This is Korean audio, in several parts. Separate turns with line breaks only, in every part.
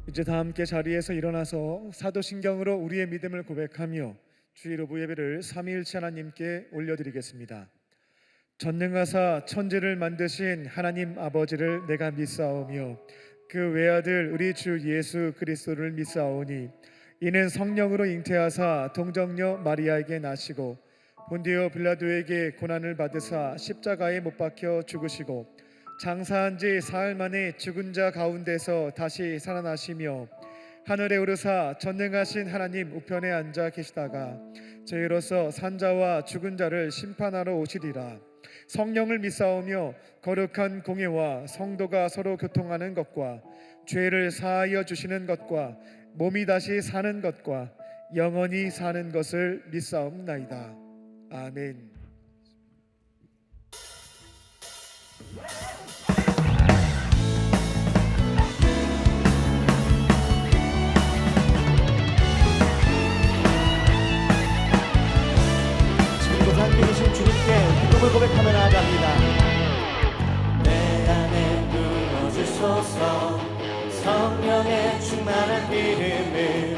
이제 다 함께 자리에서 일어나서 사도신경으로 우리의 믿음을 고백하며 주일오부 예배를 삼위일체 하나님께 올려드리겠습니다. 전능하사 천지를 만드신 하나님 아버지를 내가 믿사오며 그 외아들 우리 주 예수 그리스도를 믿사오니 이는 성령으로 잉태하사 동정녀 마리아에게 나시고 본디오 빌라도에게 고난을 받으사 십자가에 못 박혀 죽으시고 장사한 지 사흘 만에 죽은 자 가운데서 다시 살아나시며 하늘에 오르사 전능하신 하나님 우편에 앉아 계시다가 저희로서 산자와 죽은 자를 심판하러 오시리라. 성령을 믿사오며 거룩한 공예와 성도가 서로 교통하는 것과 죄를 사하여 주시는 것과 몸이 다시 사는 것과 영원히 사는 것을 믿사옵나이다. 아멘.
지금도 함께 계신 주님께 기쁨을 고백하며 나아갑니다.
내 안에 부어주소서 성령의 충만한 기름을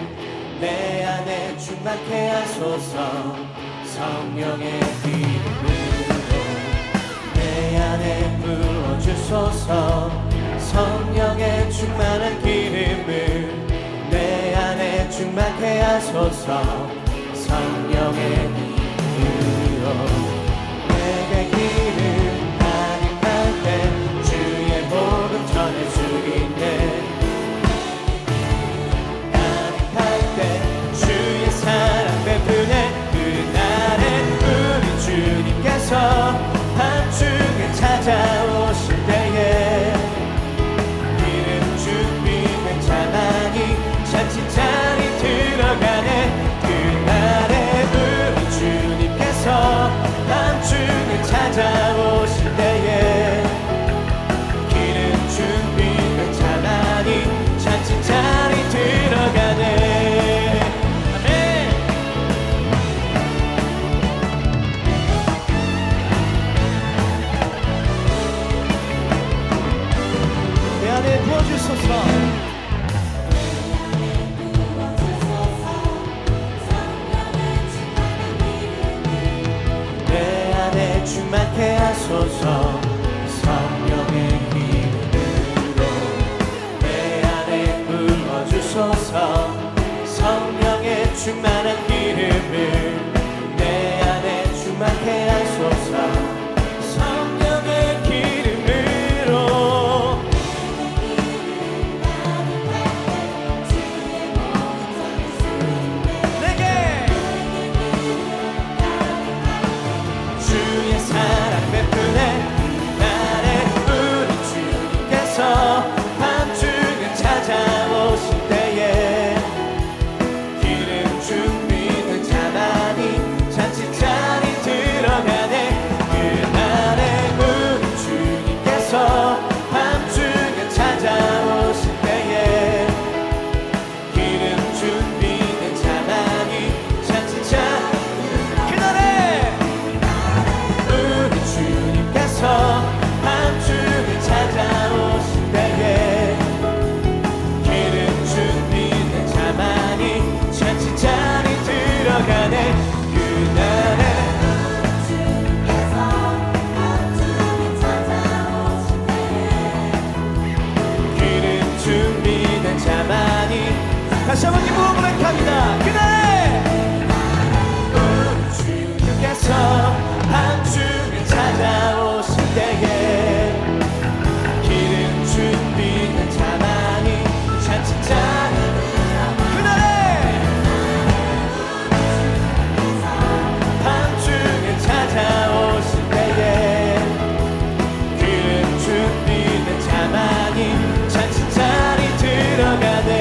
내 안에 충만케 하소서 성령의 기름으로 내 안에 부어주소서 성령의 충만한 기름을 내 안에 충만케 하소서 성령의 기름으로 내게 기름 가득할 때 주의 복음 전해 주리네 가득할 때 주의 사랑 베푸네 그날에 우리 주님께서 밤중에 찾아오실 때에 기름 준비된 자만이 잔치자리 들어가네 그날에 우리 주님께서 밤중에 찾아오실 때에 기름 준비된 자만이 잔치자리 들어가네 아멘.
내 안에 부어주소서.
내 안에 충만케 하소서 성령의 기름으로 내 안에 부어주소서 성령의 충만한 기름을 내 안에 충만케 하소서 성령의 기름으로 내게 주의 사랑 베푸네 나의 우리 주님께서 밤중에 찾아오실 때에 기름 준비된 자만이 잔치자리 들어가네 그날에 우리 주님께서 밤중에 찾아오실 때에 기름 준비된 자만이 잔치자리 그날에 우리 주님께서 밤중에 찾아오실 때에 기름 준비된 자만이 잔치자리 들어가네 그날에 기름 준비된 자만이
다시 한번 기쁨을 고백합니다. 그날에
우리 주님께서 밤중에 찾아오실 때에 기름 준비된 자만이 잔치자리
그날에
밤중에 찾아오실 때에 기름 준비된 자만이 잔치자리 들어가네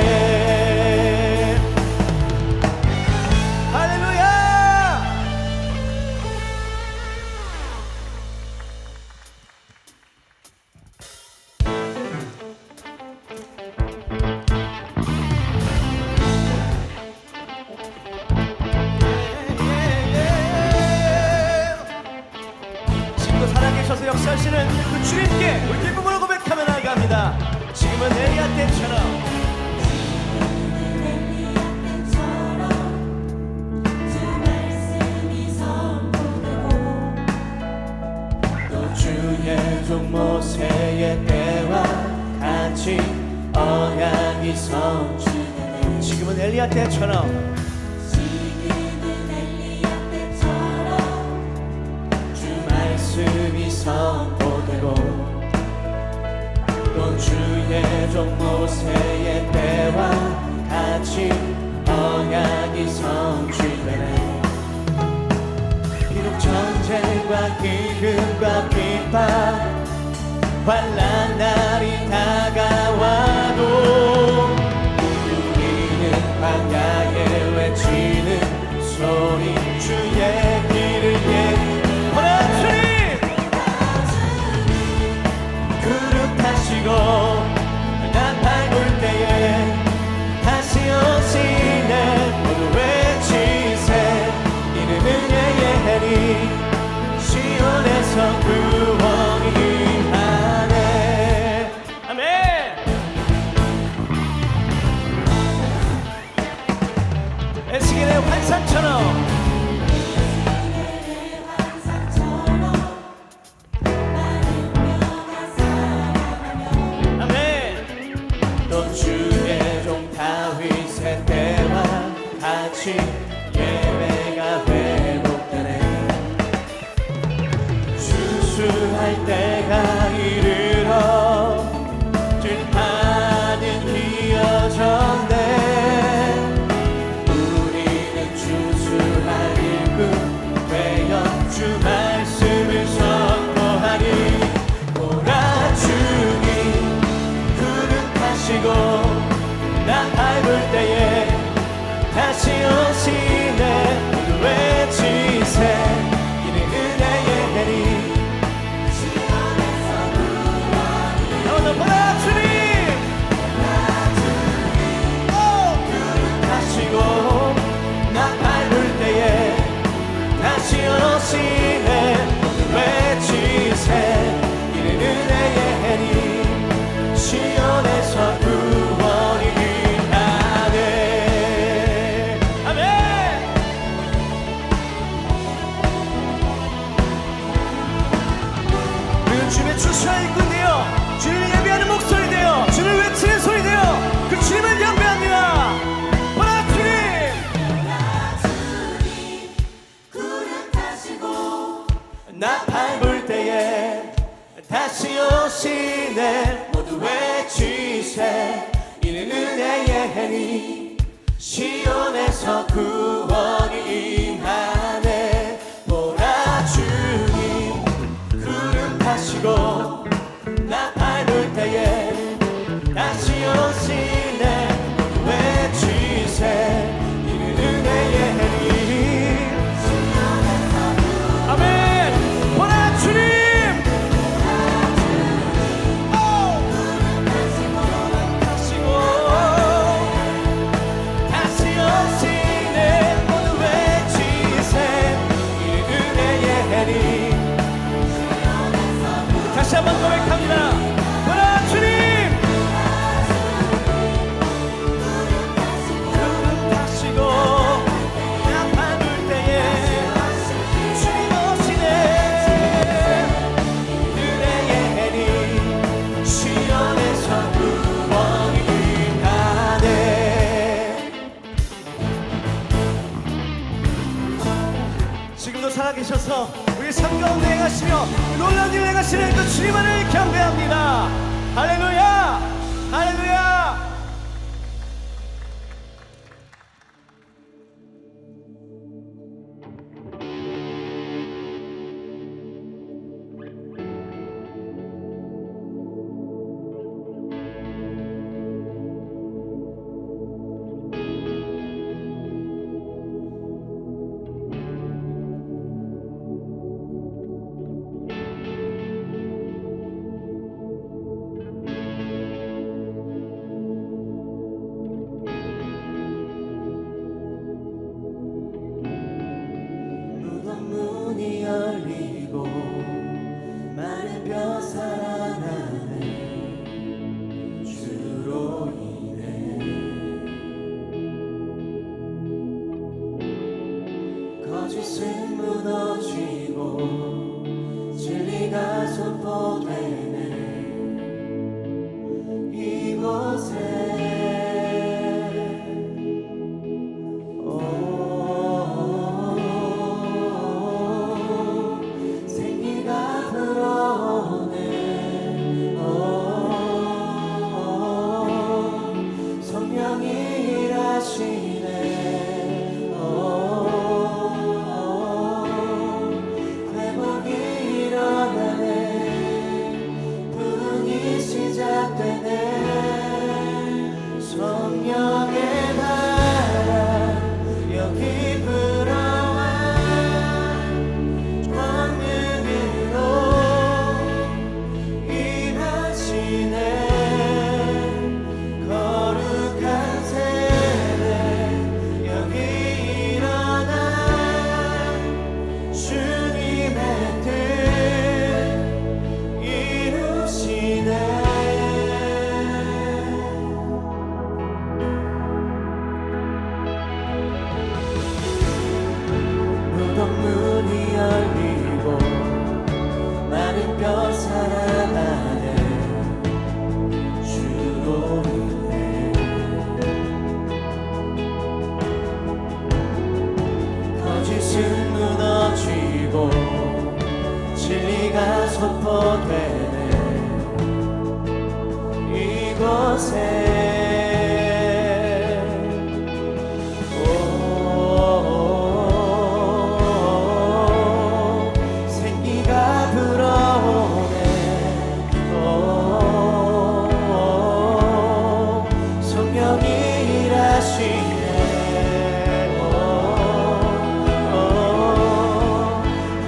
언약이 성취되네.
지금은 엘리야 때처럼
주 말씀이 선포되고 또 주의 종 모세의 때와 같이 언약이 성취되네. 비록 전쟁과 기근과 핍박 환난 날이 다가와도 우리는 광야에 외치는 소리 주의 길을 보라 주님 구름 타시고 나 밟을 때에 다시 오시네. 모두 외치세 이는 은혜의 해리 시온에서 구원이 임하네. 아멘. 에스겔의 환상처럼 또 주의 종 다윗의 때와 같이 예배가 회복되네. 추수할 때가 이르러 들판은 휘어졌네. 우리는 추수할 일꾼 되어 주 말씀을 선포하니 보라 주님 구름 타시고 나 밟을 때에 다시 오시네. 모두 외치세 이는 은혜의 해리 너도 보라 주님 구름 타시고 나 밟을 때에 다시 오시네. 모두 외치세 이는 은혜의 해리 시온에서 구원이 임하네. 아멘. 우리는 주님의 추수할 일꾼 되어 주를 예배하는 목소리 되어 주를 외치는 소리 되어 그 주님을 경배합니다. 보라 주님 구름 타시고 나 밟을 때에 다시 오시네. 모두 외치세 이는 은혜의 해니 시온에서 구원이 임하네. 보라 주님 구름 타시고 나 밟을 때에 다시 오시네. 모두 외치세 이는 은혜의 해니 아멘. 보라 주님 다시 한번 고백합니다. 보라 주님 구름 타시고 나 밟을 때에 주님 오시네. 은혜의 해니 시온에서 구원이 임하네. 지금도 살아계셔서 우리 삶 가운데 행하시며 놀라운 일 행하시는 그 주님만을 경배합니다. 할렐루야 할렐루야.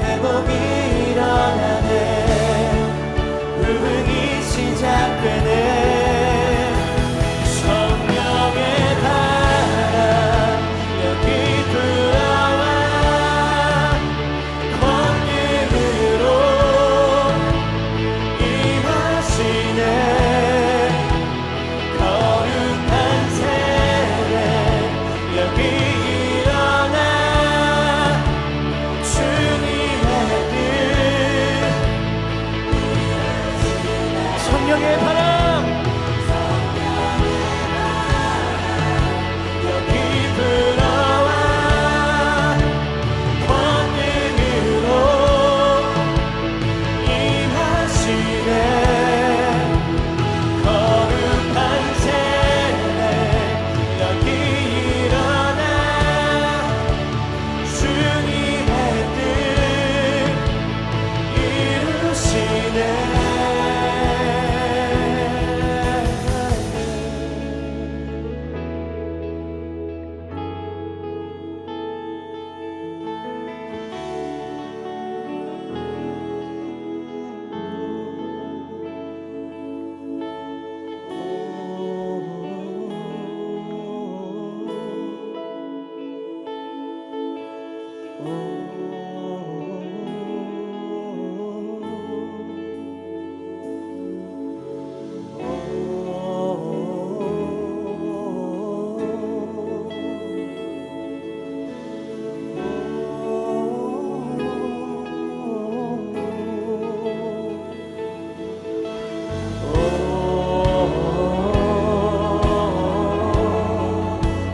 회복이 일어나네. 부흥이 시작되네. 성령의 바람 여기 불어와 권능으로 임하시네. 거룩한 세례 여기 일어나 주님의 뜻. 성령의 바람 여기 불어와 권능으로 임하시네. 거룩한 세례 여기 일어나 주님의 뜻 이루시네.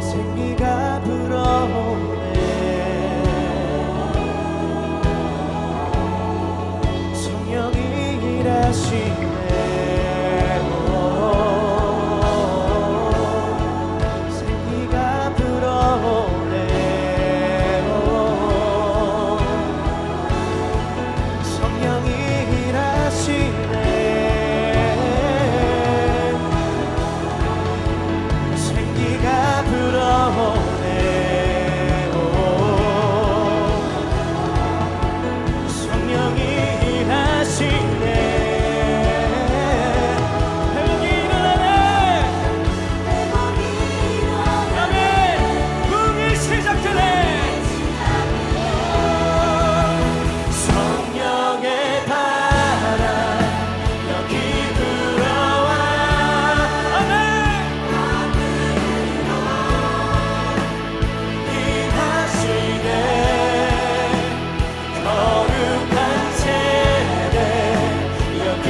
생기가 불어오네. 성령이 일하시네. 생기가 불어오네. 성령이 일하시네. 생기가 불어오네. 성령이 일하시네. 회복이 일어나네. 아멘. 부흥이 시작되네. 성령의 바람 여기 불어와. 아멘. 임하시네. 거룩한 세례 여기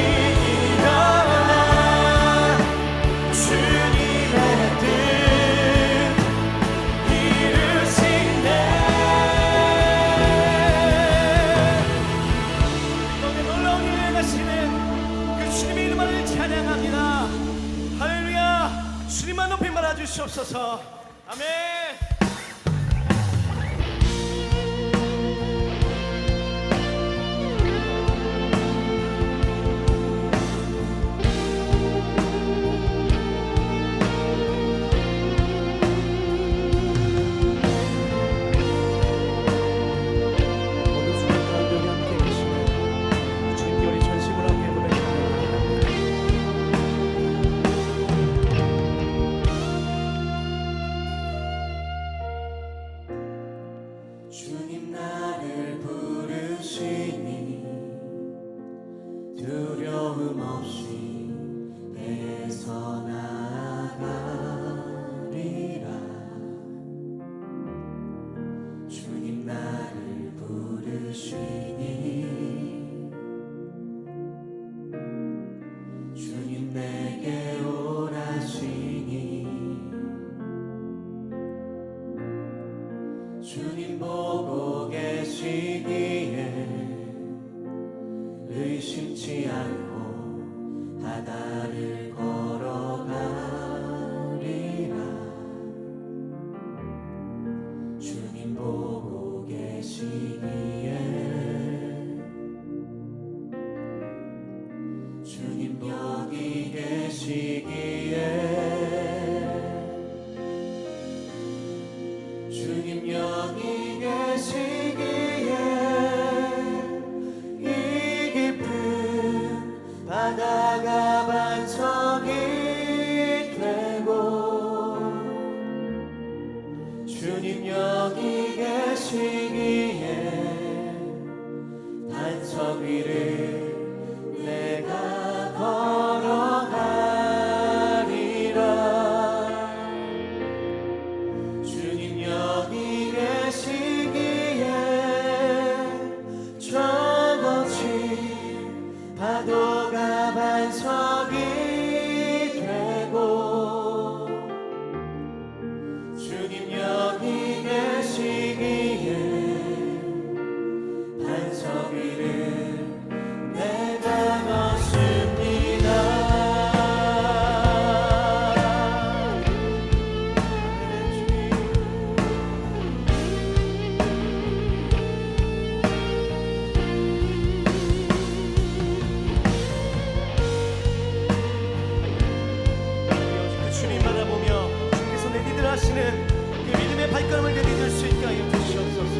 일어나 주님의 뜻 이루시네. 너의 놀라운 일을 행하시는 그 주님의 이름을 찬양합니다. 할렐루야. 주님만 높이 말아주시옵소서. 아멘. 모든 순간 가운데 우리 함께 계시네. 주님께 우리 전심으로 함께 고백합니다. 주님 바라보며 주님께서 내디들 하시는 그 믿음의 발걸음을 내디딜 수 있게 하여 주시옵소서.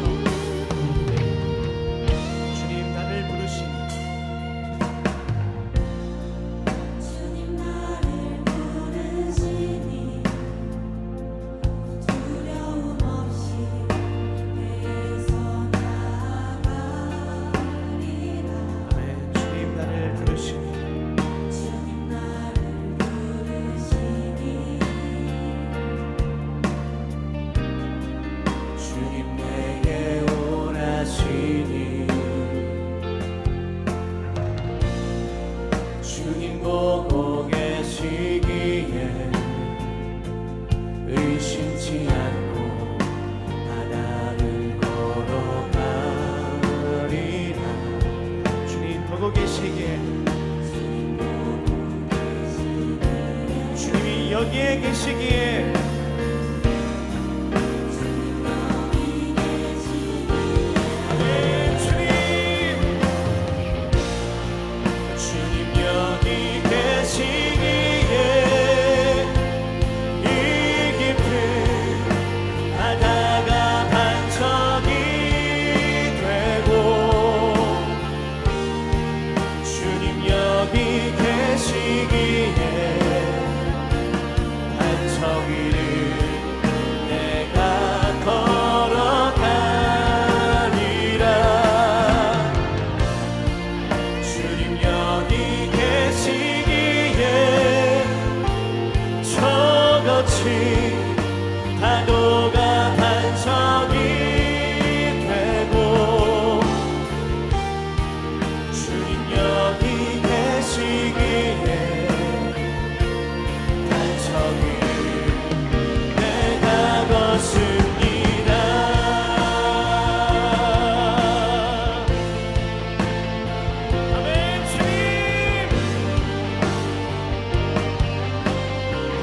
주님 나를 부르시니
주님 나를 부르시니 두려움 없이 배에서 나가리라.
아멘. 주님 나를 부르시니
주님 나를 부르시니
주님 내게 원하시니 주님 보고 계시기에 의심치 않고 바다를 걸어가리라. 주님 보고 계시기에 주님이 여기에 계시기에 아멘. 주님 여기 계시기에 이 깊은 바다가 반석이 되고 주님 여기 계시기에 반석 위를 내가 걸어가리라. 주님 여기 계시기에 저같이 파도가 반석이 되고 주님 여기 계시기에 반석 위를 내가 걷습니다. 아멘. 주님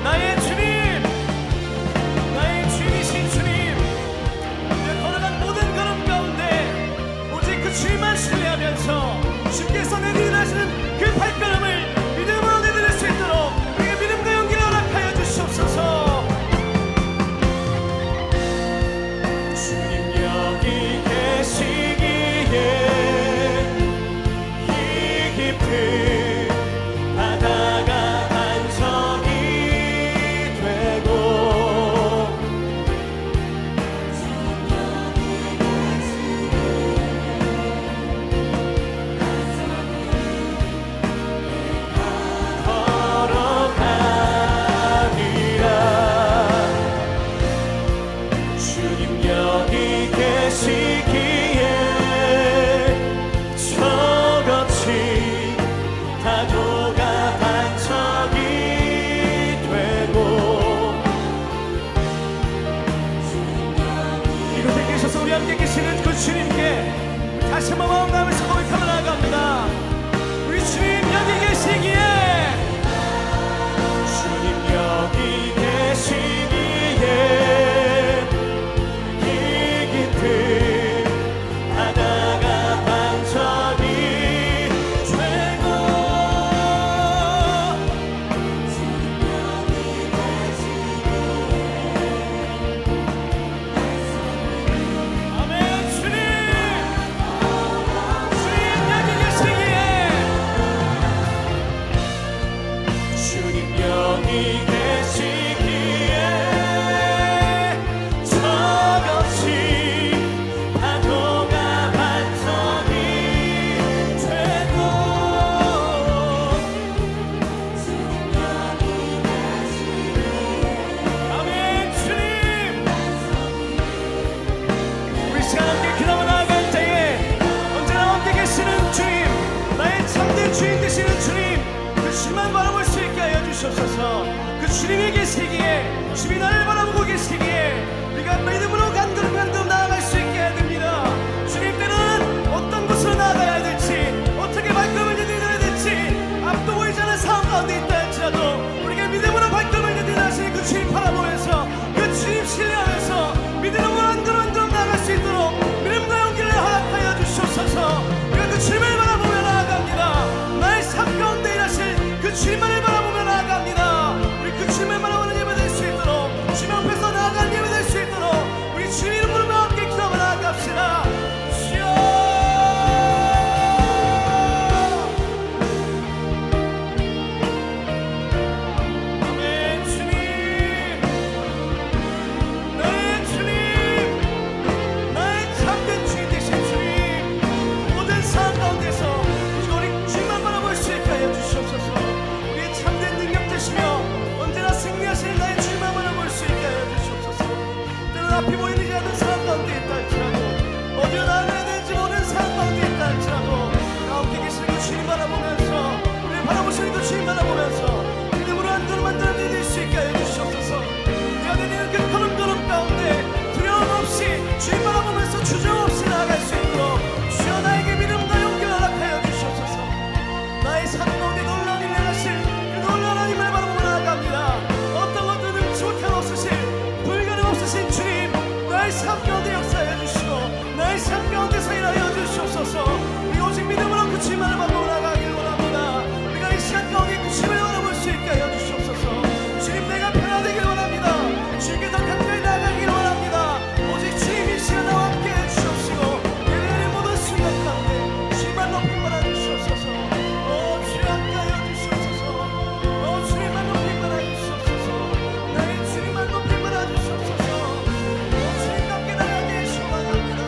나의 주님 나의 주님이신 주님 내가 걸어간 모든 걸음 가운데 오직 그 주님만 신뢰하면서 주께서 내디딜 하시는 그 발걸음을 믿음으로 내디딜 수 있도록 우리의 믿음과 용기를 허락하여 주시옵소서. 주님 여기 계시기에 이 깊은 바다가 반석이 되고 걸어가리라. 주님 여기 계시기에 저같이 파도가 반석이 되고 이곳에 계셔서 우리 함께 계시는 그 주님께 다시 한번 마음 담아서 고백하며 나아갑니다. 우리 주님 여기 계시기에 주님 여기 계시기에 이 깊은 바다가 반석이 되고 아멘. 주님 여기 계시기에 주님 여기 계시기에 저같이 파도가 반석이 되고 아멘. 주님 우리 시간 함께 기도하며 나아갈 때에 언제나 함께 계시는 주님 나의 참된 주인 되시는 주님 그 주님만 바라볼 수 있게 하여 주시옵소서. 그 주님이 계시기에 주님이 나를 바라보고 계시기에 우리가 믿음으로 간걸음 나아갈 수 있게 해야 됩니다. 주님 때는 어떤 곳으로 나아가야 될지 어떻게 발걸음을 내딛어야 될지 앞도 보이지 않는 상황 가운데 있다 할지라도 우리가 믿음으로 발걸음을 내딛으시는 그 주님 바라보면서 그 주님 신뢰하면서 믿음으로 간걸음 나아갈 수 있도록 믿음과 용기를 허락하여 주시옵소서. 우리가 그 주님을 바라보며 나아갑니다. 나의 삶 가운데 일하실 그 주님만을 바라보며 나아갑니다. 우리 그 주님을 바라보는 주님께서 일하여 주시옵소서. 우리 오직 믿음으로 그 주님만을 받고 나가길 원합니다. 우리가 이 시간 가운데 그 주님을 바라볼 수 있게 하여 주시옵소서. 주님, 내가 변화되길 원합니다. 주님께 더 가까이 나가길 원합니다. 오직 주님이 이 시간 나와 함께 해주시옵시고 예배의 모든 순간 가운데 주님만 높이 받아주시옵소서. 주님 함께 하여 주시옵소서. 주님만 높이 받아주시옵소서. 나의 주님만 높이 받아주시옵소서. 주님과 함께 나가길 소망합니다.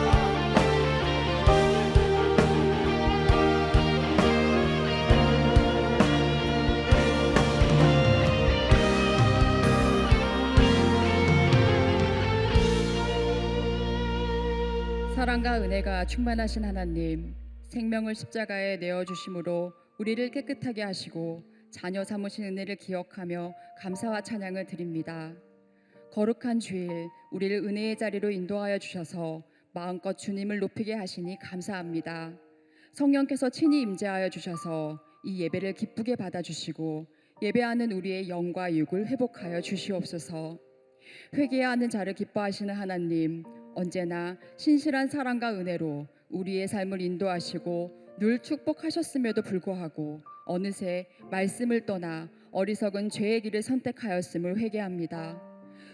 사랑과 은혜가 충만하신 하나님, 생명을 십자가에 내어주심으로 우리를 깨끗하게 하시고 자녀 삼으신 은혜를 기억하며 감사와 찬양을 드립니다. 거룩한 주일, 우리를 은혜의 자리로 인도하여 주셔서 마음껏 주님을 높이게 하시니 감사합니다. 성령께서 친히 임재하여 주셔서 이 예배를 기쁘게 받아주시고 예배하는 우리의 영과 육을 회복하여 주시옵소서. 회개해야 하는 자를 기뻐하시는 하나님, 언제나 신실한 사랑과 은혜로 우리의 삶을 인도하시고 늘 축복하셨음에도 불구하고 어느새 말씀을 떠나 어리석은 죄의 길을 선택하였음을 회개합니다.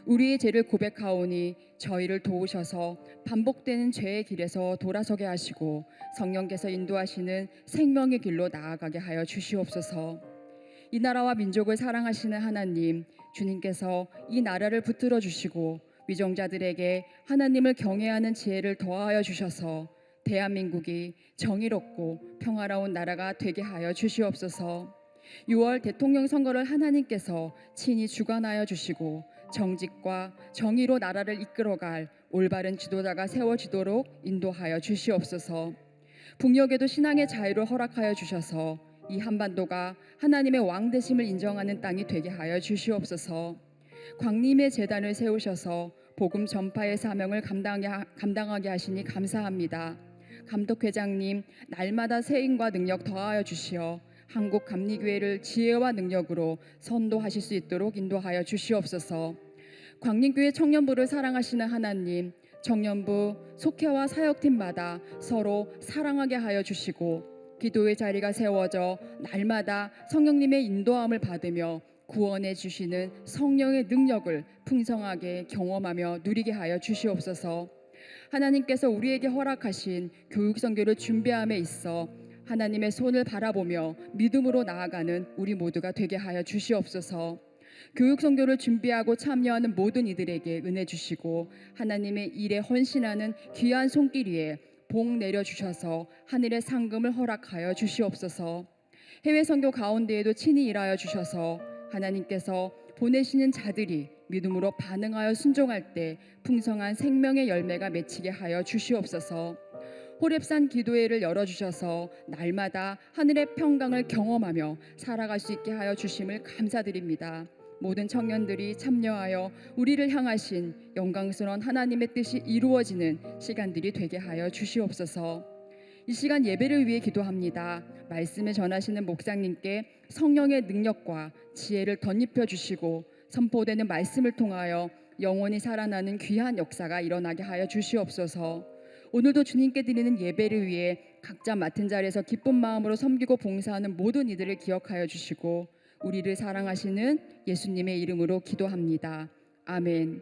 우리의 죄를 고백하오니 저희를 도우셔서 반복되는 죄의 길에서 돌아서게 하시고 성령께서 인도하시는 생명의 길로 나아가게 하여 주시옵소서. 이 나라와 민족을 사랑하시는 하나님, 주님께서 이 나라를 붙들어 주시고 위정자들에게 하나님을 경외하는 지혜를 더하여 주셔서 대한민국이 정의롭고 평화로운 나라가 되게 하여 주시옵소서. 6월 대통령 선거를 하나님께서 친히 주관하여 주시고 정직과 정의로 나라를 이끌어갈 올바른 지도자가 세워지도록 인도하여 주시옵소서. 북녘에도 신앙의 자유를 허락하여 주셔서 이 한반도가 하나님의 왕 되심을 인정하는 땅이 되게 하여 주시옵소서. 광림의 제단을 세우셔서 복음 전파의 사명을 감당하게 하시니 감사합니다. 감독회장님, 날마다 세임과 능력 더하여 주시어 한국 감리교회를 지혜와 능력으로 선도하실 수 있도록 인도하여 주시옵소서. 광림교회 청년부를 사랑하시는 하나님, 청년부 속회와 사역팀마다 서로 사랑하게 하여 주시고 기도의 자리가 세워져 날마다 성령님의 인도함을 받으며 구원해 주시는 성령의 능력을 풍성하게 경험하며 누리게 하여 주시옵소서. 하나님께서 우리에게 허락하신 교육 선교를 준비함에 있어 하나님의 손을 바라보며 믿음으로 나아가는 우리 모두가 되게 하여 주시옵소서. 교육 선교를 준비하고 참여하는 모든 이들에게 은혜 주시고 하나님의 일에 헌신하는 귀한 손길 위에 복 내려 주셔서 하늘의 상금을 허락하여 주시옵소서. 해외 선교 가운데에도 친히 일하여 주셔서 하나님께서 보내시는 자들이 믿음으로 반응하여 순종할 때 풍성한 생명의 열매가 맺히게 하여 주시옵소서. 호렙산 기도회를 열어주셔서 날마다 하늘의 평강을 경험하며 살아갈 수 있게 하여 주심을 감사드립니다. 모든 청년들이 참여하여 우리를 향하신 영광스러운 하나님의 뜻이 이루어지는 시간들이 되게 하여 주시옵소서. 이 시간 예배를 위해 기도합니다. 말씀을 전하시는 목사님께 성령의 능력과 지혜를 덧입혀 주시고 선포되는 말씀을 통하여 영원히 살아나는 귀한 역사가 일어나게 하여 주시옵소서. 오늘도 주님께 드리는 예배를 위해 각자 맡은 자리에서 기쁜 마음으로 섬기고 봉사하는 모든 이들을 기억하여 주시고 우리를 사랑하시는 예수님의 이름으로 기도합니다. 아멘.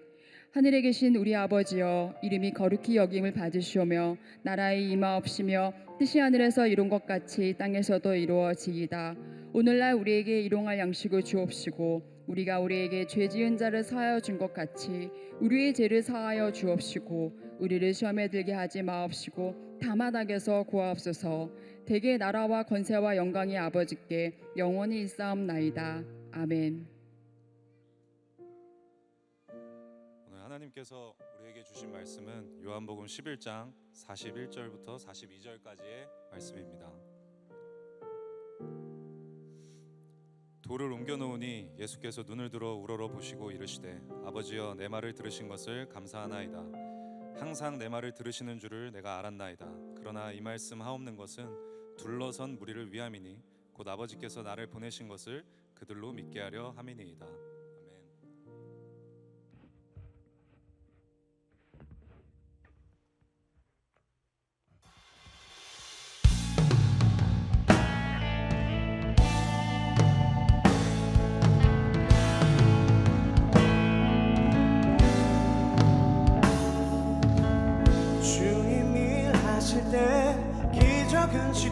하늘에 계신 우리 아버지여, 이름이 거룩히 여김을 받으시오며 나라의 임하옵시며 뜻이 하늘에서 이룬 것 같이 땅에서도 이루어지이다. 오늘날 우리에게 일용할 양식을 주옵시고 우리가 우리에게 죄 지은 자를 사하여 준 것 같이 우리의 죄를 사하여 주옵시고 우리를 시험에 들게 하지 마옵시고 다만 악에서 구하옵소서. 대개 나라와 권세와 영광이 아버지께 영원히 있사옵나이다. 아멘.
오늘 하나님께서 우리에게 주신 말씀은 요한복음 11장 41절부터 42절까지의 말씀입니다. 돌을 옮겨 놓으니 예수께서 눈을 들어 우러러 보시고 이르시되 아버지여 내 말을 들으신 것을 감사하나이다. 항상 내 말을 들으시는 줄을 내가 알았나이다. 그러나 이 말씀 하옵는 것은 둘러선 무리를 위함이니 곧 아버지께서 나를 보내신 것을 그들로 믿게 하려 함이니이다. 아멘.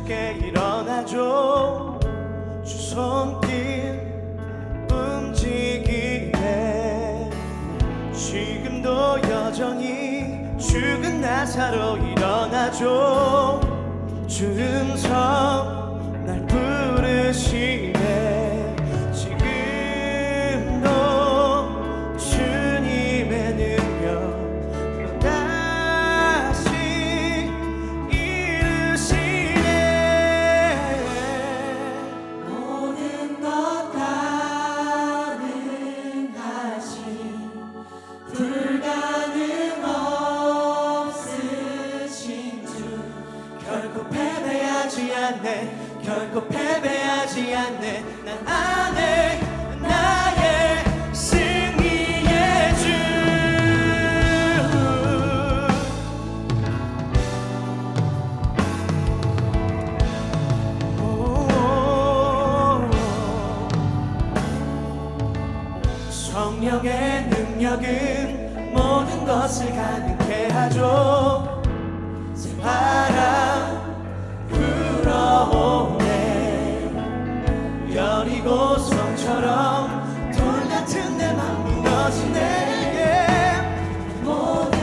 주께 일어나죠. 주 손길 움직이네. 지금도 여전히 죽은 나사로 일어나죠. 주 음성 날 부르시네. 지금도 주님의 능력 다시 이루시네.
모든 것 가능하신 불가능 없으신 주
결코 패배하지 않네. 결코 패배하지 않네. 난 안에 나의 승리의 주. 성령의 능력은 모든 것을 가능케 하죠. 새바람 불어오네. 여리고 성처럼 돌 같은 내 맘 무너지네. 모든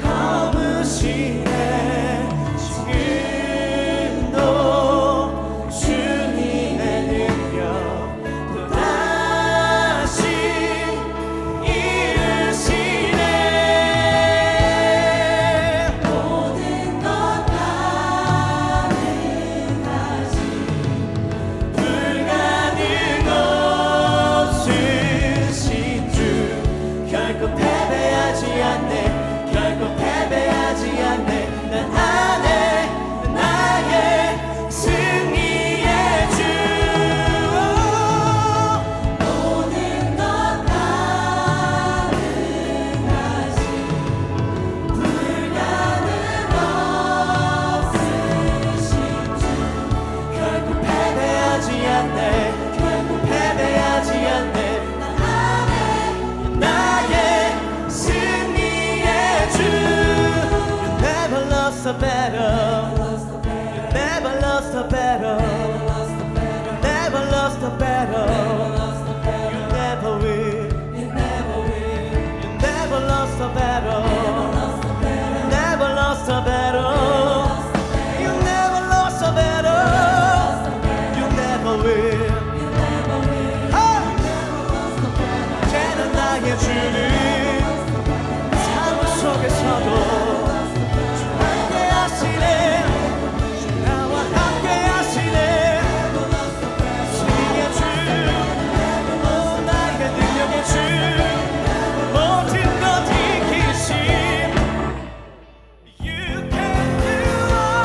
검으시네. 지금도 주님의 능력 또다시 이루시네.
모든 것 가능하신
불가능 없으신 주 결코 패배하지 않네. 결코 패배하지 않네. 난 안에 나의 승리의 주.
모든 것 가능하신 불가능 없으신 주
결코 패배하지 않네. 결코 패배하지 않네.
난 안에
나의 승리의 주. You never lost a battle. You never lost a battle. You never lost a battle. You never will. You never lost a battle. You never lost a battle. You never lost a battle. You never will. 언제나 나의 주는 삶 속에서도 주 함께 하시네. 주 나와 함께 하시네. 승리의 주, 오 나의 능력의 주, 모든 것 이기신 You can do all.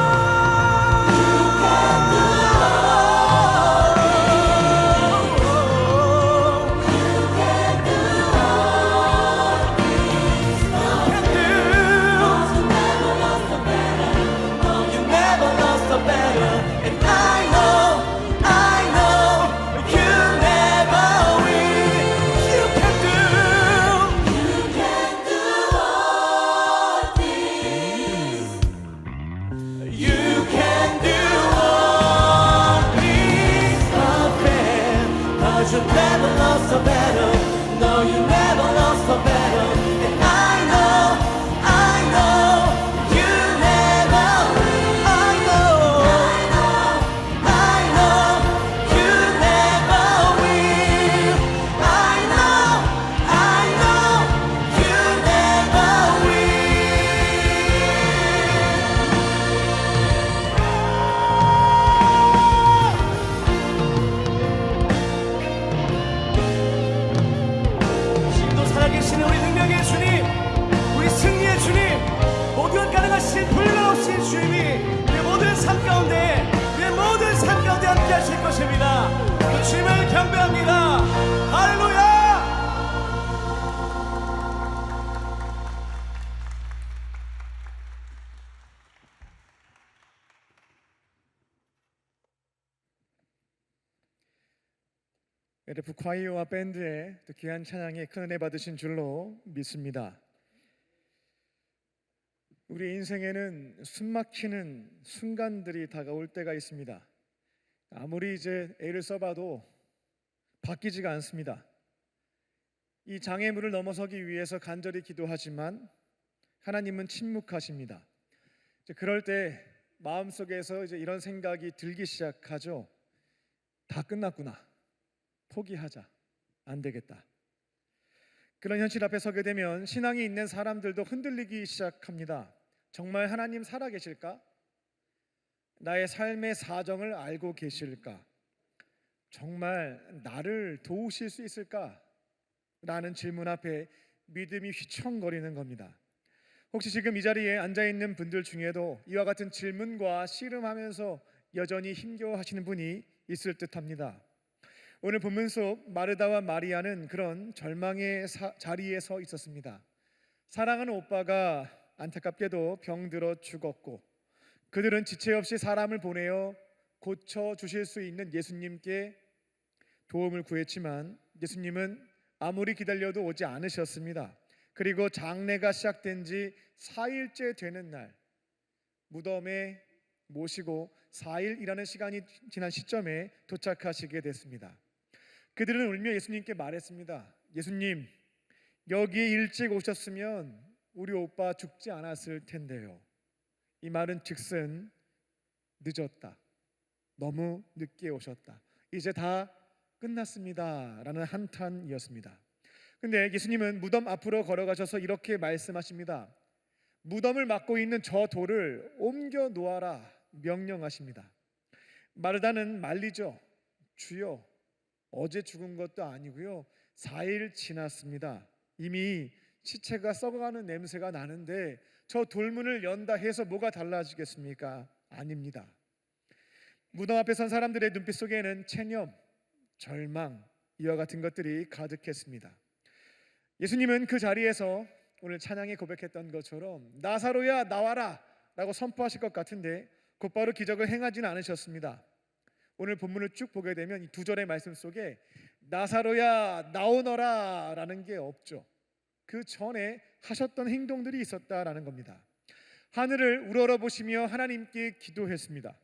You never lost a battle, and I know you never will. You can do
all things.
You can do all things perfect. 'Cause you never lost a battle. No, you never lost a battle. And I know you never will. I know you never will. I know you never will. 지금도 살아계시는 우리 능력의 주님, 우리 승리의 주님, 모든 것 가능하신 불가 없으신 주님이 우리 모든 삶 가운데 함께 하실 것입니다. 그 주님을 경배합니다. 할렐루야.
LF 콰이어와 밴드의 또 귀한 찬양에 큰 은혜 받으신 줄로 믿습니다. 우리 인생에는 숨막히는 순간들이 다가올 때가 있습니다. 아무리 이제 애를 써봐도 바뀌지가 않습니다. 이 장애물을 넘어서기 위해서 간절히 기도하지만 하나님은 침묵하십니다. 그럴 때 마음속에서 이제 이런 생각이 들기 시작하죠. 다 끝났구나. 포기하자. 안 되겠다. 그런 현실 앞에 서게 되면 신앙이 있는 사람들도 흔들리기 시작합니다. 정말 하나님 살아계실까? 나의 삶의 사정을 알고 계실까? 정말 나를 도우실 수 있을까? 라는 질문 앞에 믿음이 휘청거리는 겁니다. 혹시 지금 이 자리에 앉아있는 분들 중에도 이와 같은 질문과 씨름하면서 여전히 힘겨워하시는 분이 있을 듯합니다. 오늘 본문 속 마르다와 마리아는 그런 절망의 자리에 서 있었습니다. 사랑하는 오빠가 안타깝게도 병들어 죽었고 그들은 지체 없이 사람을 보내어 고쳐주실 수 있는 예수님께 도움을 구했지만 예수님은 아무리 기다려도 오지 않으셨습니다. 그리고 장례가 시작된 지 4일째 되는 날 무덤에 모시고 4일이라는 시간이 지난 시점에 도착하시게 됐습니다. 그들은 울며 예수님께 말했습니다. 예수님, 여기에 일찍 오셨으면 우리 오빠 죽지 않았을 텐데요. 이 말은 즉슨 늦었다. 너무 늦게 오셨다. 이제 다 끝났습니다. 라는 한탄이었습니다. 근데 예수님은 무덤 앞으로 걸어가셔서 이렇게 말씀하십니다. 무덤을 막고 있는 저 돌을 옮겨 놓아라 명령하십니다. 마르다는 말리죠. 주여, 어제 죽은 것도 아니고요. 4일 지났습니다. 이미 시체가 썩어가는 냄새가 나는데 저 돌문을 연다 해서 뭐가 달라지겠습니까? 아닙니다. 무덤 앞에 선 사람들의 눈빛 속에는 체념, 절망 이와 같은 것들이 가득했습니다. 예수님은 그 자리에서 오늘 찬양에 고백했던 것처럼 나사로야 나와라 라고 선포하실 것 같은데 곧바로 기적을 행하지는 않으셨습니다. 오늘 본문을 쭉 보게 되면 이 두 절의 말씀 속에 나사로야 나오너라 라는 게 없죠. 그 전에 하셨던 행동들이 있었다라는 겁니다. 하늘을 우러러 보시며 하나님께 기도했습니다.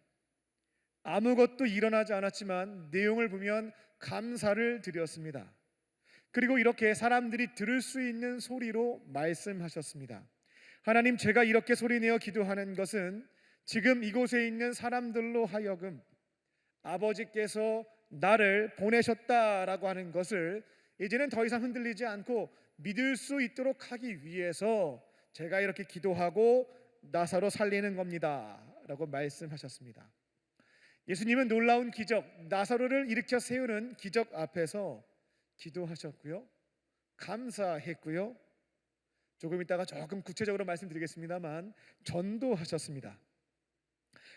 아무것도 일어나지 않았지만 내용을 보면 감사를 드렸습니다. 그리고 이렇게 사람들이 들을 수 있는 소리로 말씀하셨습니다. 하나님, 제가 이렇게 소리내어 기도하는 것은 지금 이곳에 있는 사람들로 하여금 아버지께서 나를 보내셨다라고 하는 것을 이제는 더 이상 흔들리지 않고 믿을 수 있도록 하기 위해서 제가 이렇게 기도하고 나사로 살리는 겁니다 라고 말씀하셨습니다. 예수님은 놀라운 기적, 나사로를 일으켜 세우는 기적 앞에서 기도하셨고요, 감사했고요, 조금 이따가 조금 구체적으로 말씀드리겠습니다만 전도하셨습니다.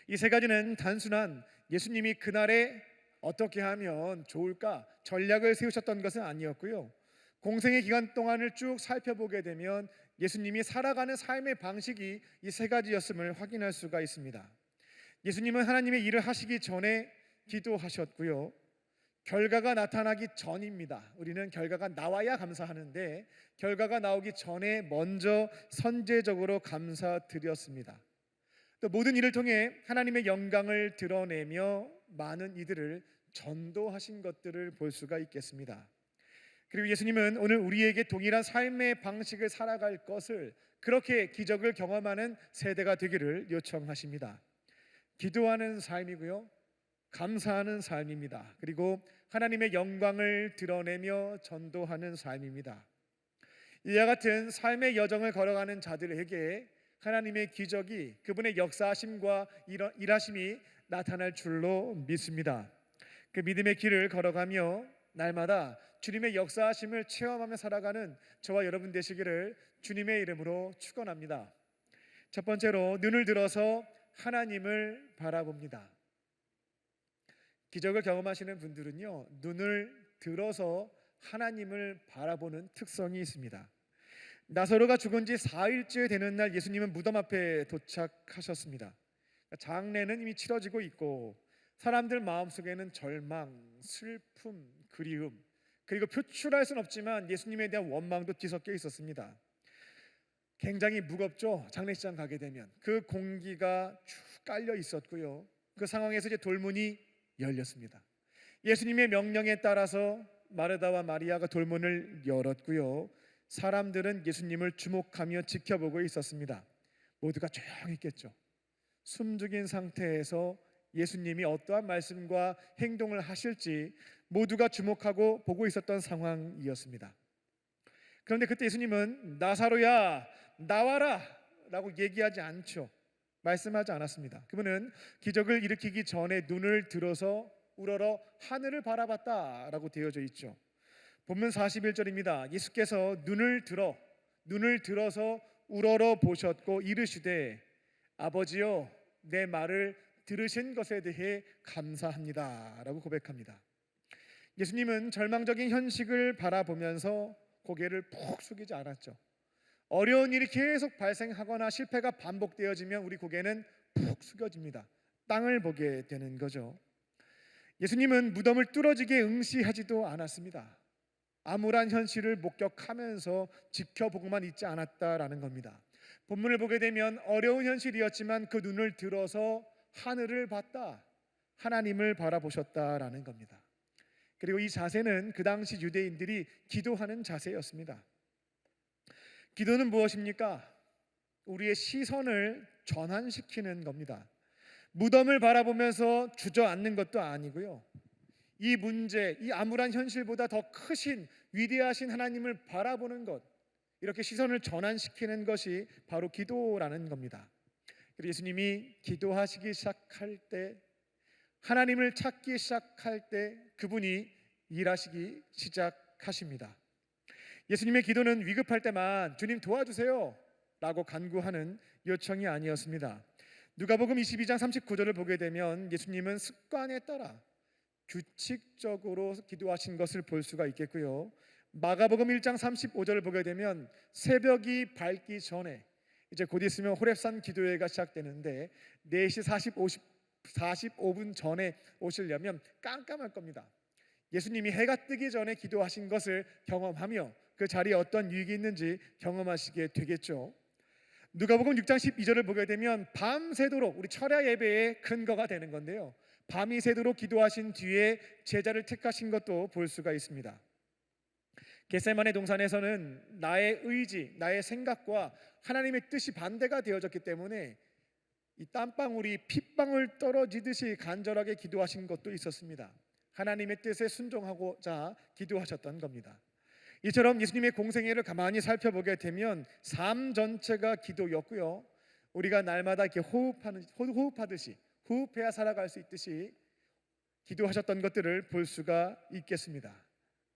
이 세 가지는 단순한 예수님이 그날에 어떻게 하면 좋을까 전략을 세우셨던 것은 아니었고요, 공생의 기간 동안을 쭉 살펴보게 되면 예수님이 살아가는 삶의 방식이 이 세 가지였음을 확인할 수가 있습니다. 예수님은 하나님의 일을 하시기 전에 기도하셨고요, 결과가 나타나기 전입니다. 우리는 결과가 나와야 감사하는데 결과가 나오기 전에 먼저 선제적으로 감사드렸습니다. 또 모든 일을 통해 하나님의 영광을 드러내며 많은 이들을 전도하신 것들을 볼 수가 있겠습니다. 그리고 예수님은 오늘 우리에게 동일한 삶의 방식을 살아갈 것을, 그렇게 기적을 경험하는 세대가 되기를 요청하십니다. 기도하는 삶이고요, 감사하는 삶입니다. 그리고 하나님의 영광을 드러내며 전도하는 삶입니다. 이와 같은 삶의 여정을 걸어가는 자들에게 하나님의 기적이, 그분의 역사하심과 일하심이 나타날 줄로 믿습니다. 그 믿음의 길을 걸어가며 날마다 주님의 역사하심을 체험하며 살아가는 저와 여러분 되시기를 주님의 이름으로 축원합니다. 첫 번째로, 눈을 들어서 하나님을 바라봅니다. 기적을 경험하시는 분들은요, 눈을 들어서 하나님을 바라보는 특성이 있습니다. 나사로가 죽은 지 4일째 되는 날 예수님은 무덤 앞에 도착하셨습니다. 장례는 이미 치러지고 있고 사람들 마음속에는 절망, 슬픔, 그리움, 그리고 표출할 수는 없지만 예수님에 대한 원망도 뒤섞여 있었습니다. 굉장히 무겁죠. 장례식장 가게 되면 그 공기가 쭉 깔려 있었고요. 그 상황에서 이제 돌문이 열렸습니다. 예수님의 명령에 따라서 마르다와 마리아가 돌문을 열었고요. 사람들은 예수님을 주목하며 지켜보고 있었습니다. 모두가 조용했겠죠. 숨죽인 상태에서 예수님이 어떠한 말씀과 행동을 하실지 모두가 주목하고 보고 있었던 상황이었습니다. 그런데 그때 예수님은 나사로야 나와라 라고 얘기하지 않죠. 말씀하지 않았습니다. 그분은 기적을 일으키기 전에 눈을 들어서 우러러 하늘을 바라봤다라고 되어져 있죠. 본문 41절입니다. 예수께서 눈을 들어서 우러러 보셨고 이르시되 아버지여 내 말을 들으신 것에 대해 감사합니다 라고 고백합니다. 예수님은 절망적인 현실을 바라보면서 고개를 푹 숙이지 않았죠. 어려운 일이 계속 발생하거나 실패가 반복되어지면 우리 고개는 푹 숙여집니다. 땅을 보게 되는 거죠. 예수님은 무덤을 뚫어지게 응시하지도 않았습니다. 암울한 현실을 목격하면서 지켜보고만 있지 않았다라는 겁니다. 본문을 보게 되면 어려운 현실이었지만 그 눈을 들어서 하늘을 봤다, 하나님을 바라보셨다라는 겁니다. 그리고 이 자세는 그 당시 유대인들이 기도하는 자세였습니다. 기도는 무엇입니까? 우리의 시선을 전환시키는 겁니다. 무덤을 바라보면서 주저앉는 것도 아니고요. 이 문제, 이 암울한 현실보다 더 크신 위대하신 하나님을 바라보는 것, 이렇게 시선을 전환시키는 것이 바로 기도라는 겁니다. 그리고 예수님이 기도하시기 시작할 때, 하나님을 찾기 시작할 때 그분이 일하시기 시작하십니다. 예수님의 기도는 위급할 때만 주님 도와주세요 라고 간구하는 요청이 아니었습니다. 누가복음 22장 39절을 보게 되면 예수님은 습관에 따라 규칙적으로 기도하신 것을 볼 수가 있겠고요. 마가복음 1장 35절을 보게 되면 새벽이 밝기 전에 이제 곧 있으면 호렙산 기도회가 시작되는데 4시 45분 전에 오시려면 깜깜할 겁니다. 예수님이 해가 뜨기 전에 기도하신 것을 경험하며 그 자리에 어떤 유익이 있는지 경험하시게 되겠죠. 누가복음 6장 12절을 보게 되면 밤새도록 우리 철야 예배의 근거가 되는 건데요. 밤이 새도록 기도하신 뒤에 제자를 택하신 것도 볼 수가 있습니다. 겟세마네 동산에서는 나의 의지, 나의 생각과 하나님의 뜻이 반대가 되어졌기 때문에 이 땀방울이 핏방울 떨어지듯이 간절하게 기도하신 것도 있었습니다. 하나님의 뜻에 순종하고자 기도하셨던 겁니다. 이처럼 예수님의 공생애를 가만히 살펴보게 되면 삶 전체가 기도였고요. 우리가 날마다 이렇게 호흡하듯이 호흡해야 살아갈 수 있듯이 기도하셨던 것들을 볼 수가 있겠습니다.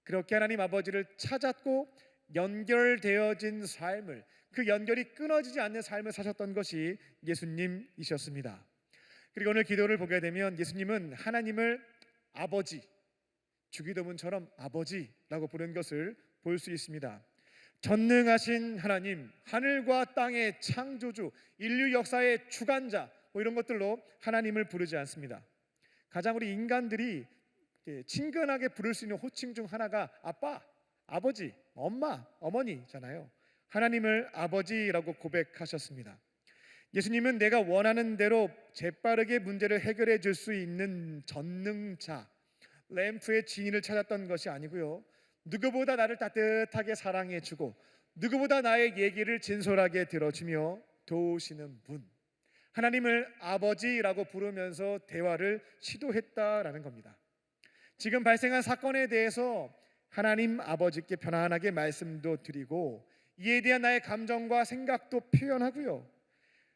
그렇게 하나님 아버지를 찾았고 연결되어진 삶을, 그 연결이 끊어지지 않는 삶을 사셨던 것이 예수님이셨습니다. 그리고 오늘 기도를 보게 되면 예수님은 하나님을 아버지, 주기도문처럼 아버지라고 부른 것을 볼 수 있습니다. 전능하신 하나님, 하늘과 땅의 창조주, 인류 역사의 주관자, 이런 것들로 하나님을 부르지 않습니다. 가장 우리 인간들이 친근하게 부를 수 있는 호칭 중 하나가 아빠, 아버지, 엄마, 어머니잖아요. 하나님을 아버지라고 고백하셨습니다. 예수님은 내가 원하는 대로 재빠르게 문제를 해결해 줄 수 있는 전능자, 램프의 진인을 찾았던 것이 아니고요. 누구보다 나를 따뜻하게 사랑해 주고 누구보다 나의 얘기를 진솔하게 들어주며 도우시는 분, 하나님을 아버지라고 부르면서 대화를 시도했다라는 겁니다. 지금 발생한 사건에 대해서 하나님 아버지께 편안하게 말씀도 드리고 이에 대한 나의 감정과 생각도 표현하고요.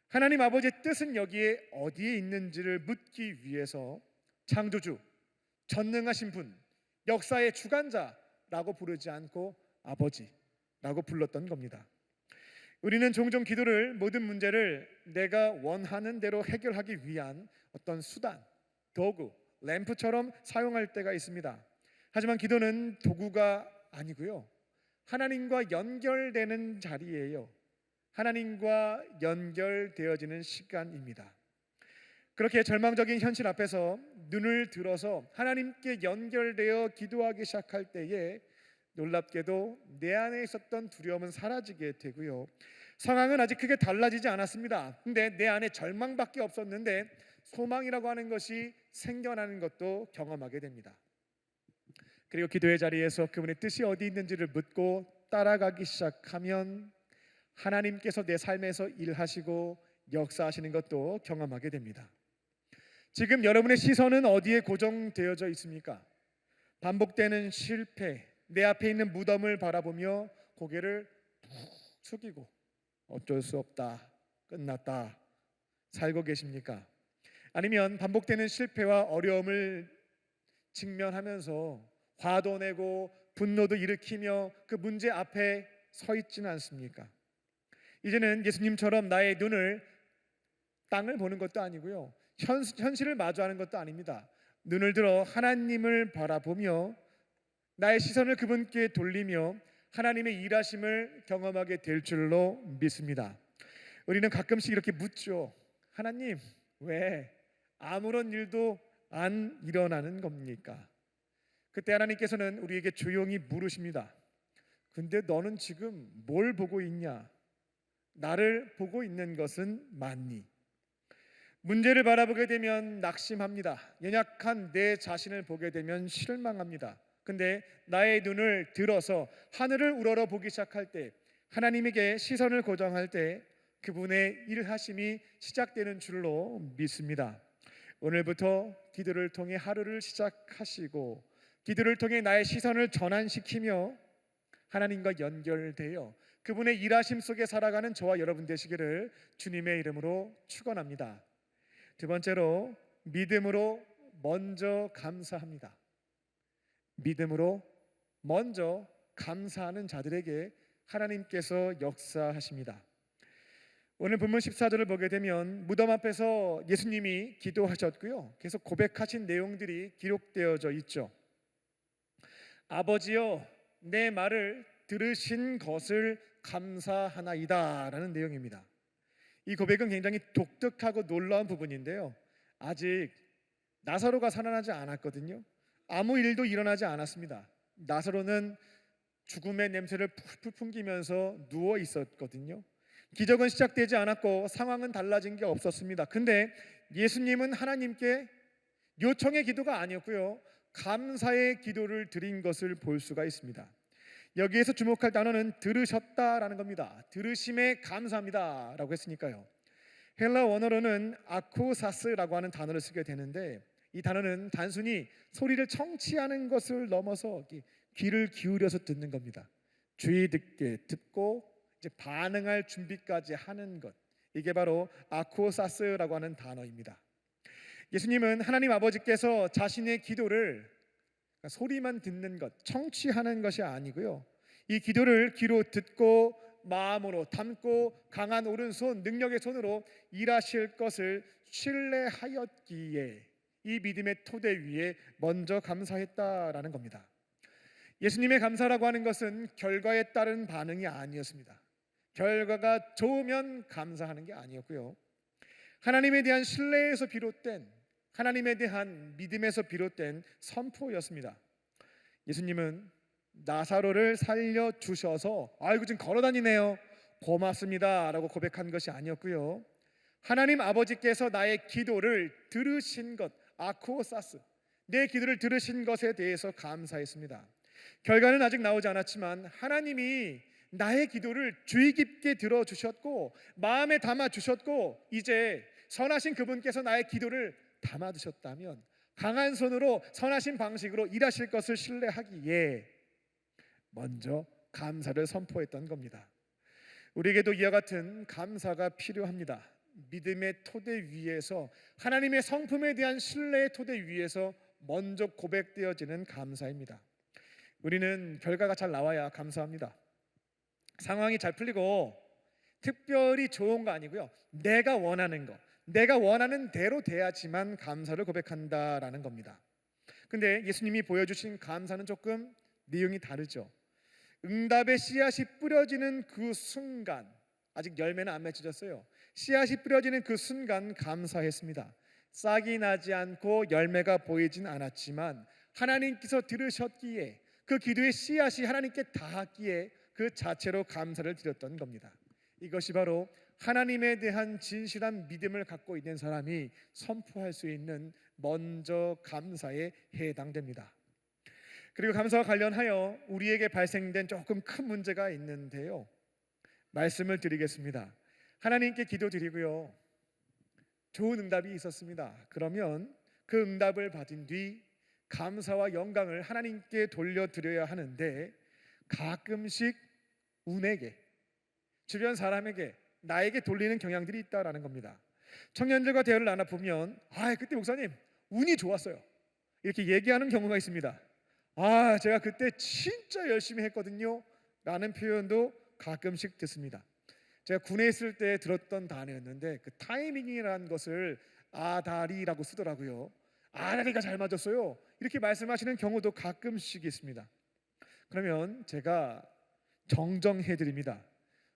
하나님 아버지의 뜻은 여기에 어디에 있는지를 묻기 위해서 창조주, 전능하신 분, 역사의 주관자라고 부르지 않고 아버지라고 불렀던 겁니다. 우리는 종종 기도를, 모든 문제를 내가 원하는 대로 해결하기 위한 어떤 수단, 도구, 램프처럼 사용할 때가 있습니다. 하지만 기도는 도구가 아니고요, 하나님과 연결되는 자리예요. 하나님과 연결되어지는 시간입니다. 그렇게 절망적인 현실 앞에서 눈을 들어서 하나님께 연결되어 기도하기 시작할 때에 놀랍게도 내 안에 있었던 두려움은 사라지게 되고요. 상황은 아직 크게 달라지지 않았습니다. 근데 내 안에 절망밖에 없었는데 소망이라고 하는 것이 생겨나는 것도 경험하게 됩니다. 그리고 기도의 자리에서 그분의 뜻이 어디 있는지를 묻고 따라가기 시작하면 하나님께서 내 삶에서 일하시고 역사하시는 것도 경험하게 됩니다. 지금 여러분의 시선은 어디에 고정되어져 있습니까? 반복되는 실패, 내 앞에 있는 무덤을 바라보며 고개를 푹 숙이고 어쩔 수 없다, 끝났다 살고 계십니까? 아니면 반복되는 실패와 어려움을 직면하면서 화도 내고 분노도 일으키며 그 문제 앞에 서 있지는 않습니까? 이제는 예수님처럼 나의 눈을 땅을 보는 것도 아니고요, 현실을 마주하는 것도 아닙니다. 눈을 들어 하나님을 바라보며 나의 시선을 그분께 돌리며 하나님의 일하심을 경험하게 될 줄로 믿습니다. 우리는 가끔씩 이렇게 묻죠. 하나님, 왜 아무런 일도 안 일어나는 겁니까? 그때 하나님께서는 우리에게 조용히 물으십니다. 근데 너는 지금 뭘 보고 있냐? 나를 보고 있는 것은 맞니? 문제를 바라보게 되면 낙심합니다. 연약한 내 자신을 보게 되면 실망합니다. 근데 나의 눈을 들어서 하늘을 우러러 보기 시작할 때, 하나님에게 시선을 고정할 때 그분의 일하심이 시작되는 줄로 믿습니다. 오늘부터 기도를 통해 하루를 시작하시고 기도를 통해 나의 시선을 전환시키며 하나님과 연결되어 그분의 일하심 속에 살아가는 저와 여러분 되시기를 주님의 이름으로 축원합니다. 두 번째로, 믿음으로 먼저 감사합니다. 믿음으로 먼저 감사하는 자들에게 하나님께서 역사하십니다. 오늘 본문 14절을 보게 되면 무덤 앞에서 예수님이 기도하셨고요, 계속 고백하신 내용들이 기록되어져 있죠. 아버지여, 내 말을 들으신 것을 감사하나이다 라는 내용입니다. 이 고백은 굉장히 독특하고 놀라운 부분인데요, 아직 나사로가 살아나지 않았거든요. 아무 일도 일어나지 않았습니다. 나사로는 죽음의 냄새를 풀풀 풍기면서 누워 있었거든요. 기적은 시작되지 않았고 상황은 달라진 게 없었습니다. 근데 예수님은 하나님께 요청의 기도가 아니었고요, 감사의 기도를 드린 것을 볼 수가 있습니다. 여기에서 주목할 단어는 들으셨다라는 겁니다. 들으심에 감사합니다 라고 했으니까요. 헬라 원어로는 아코사스라고 하는 단어를 쓰게 되는데, 이 단어는 단순히 소리를 청취하는 것을 넘어서 귀를 기울여서 듣는 겁니다. 주의 깊게 듣고 이제 반응할 준비까지 하는 것, 이게 바로 아코사스라고 하는 단어입니다. 예수님은 하나님 아버지께서 자신의 기도를 소리만 듣는 것, 청취하는 것이 아니고요, 이 기도를 귀로 듣고 마음으로 담고 강한 오른손, 능력의 손으로 일하실 것을 신뢰하였기에 이 믿음의 토대 위에 먼저 감사했다라는 겁니다. 예수님의 감사라고 하는 것은 결과에 따른 반응이 아니었습니다. 결과가 좋으면 감사하는 게 아니었고요, 하나님에 대한 신뢰에서 비롯된, 하나님에 대한 믿음에서 비롯된 선포였습니다. 예수님은 나사로를 살려주셔서 아이고 지금 걸어다니네요, 고맙습니다 라고 고백한 것이 아니었고요, 하나님 아버지께서 나의 기도를 들으신 것, 아코사스, 내 기도를 들으신 것에 대해서 감사했습니다. 결과는 아직 나오지 않았지만 하나님이 나의 기도를 주의 깊게 들어주셨고 마음에 담아주셨고, 이제 선하신 그분께서 나의 기도를 담아두셨다면 강한 손으로 선하신 방식으로 일하실 것을 신뢰하기에 먼저 감사를 선포했던 겁니다. 우리에게도 이와 같은 감사가 필요합니다. 믿음의 토대 위에서, 하나님의 성품에 대한 신뢰의 토대 위에서 먼저 고백되어지는 감사입니다. 우리는 결과가 잘 나와야 감사합니다. 상황이 잘 풀리고 특별히 좋은 거 아니고요, 내가 원하는 거, 내가 원하는 대로 돼야지만 감사를 고백한다라는 겁니다. 근데 예수님이 보여주신 감사는 조금 내용이 다르죠. 응답의 씨앗이 뿌려지는 그 순간, 아직 열매는 안 맺혀졌어요. 씨앗이 뿌려지는 그 순간 감사했습니다. 싹이 나지 않고 열매가 보이진 않았지만 하나님께서 들으셨기에 그 기도의 씨앗이 하나님께 닿았기에 그 자체로 감사를 드렸던 겁니다. 이것이 바로 하나님에 대한 진실한 믿음을 갖고 있는 사람이 선포할 수 있는 먼저 감사에 해당됩니다. 그리고 감사와 관련하여 우리에게 발생된 조금 큰 문제가 있는데요, 말씀을 드리겠습니다. 하나님께 기도드리고요, 좋은 응답이 있었습니다. 그러면 그 응답을 받은 뒤 감사와 영광을 하나님께 돌려드려야 하는데, 가끔씩 운에게, 주변 사람에게, 나에게 돌리는 경향들이 있다라는 겁니다. 청년들과 대화를 나눠보면 그때 목사님 운이 좋았어요, 이렇게 얘기하는 경우가 있습니다. 제가 그때 진짜 열심히 했거든요 라는 표현도 가끔씩 듣습니다. 제가 군에 있을 때 들었던 단어였는데, 그 타이밍이라는 것을 아다리라고 쓰더라고요. 아다리가 잘 맞았어요, 이렇게 말씀하시는 경우도 가끔씩 있습니다. 그러면 제가 정정해 드립니다.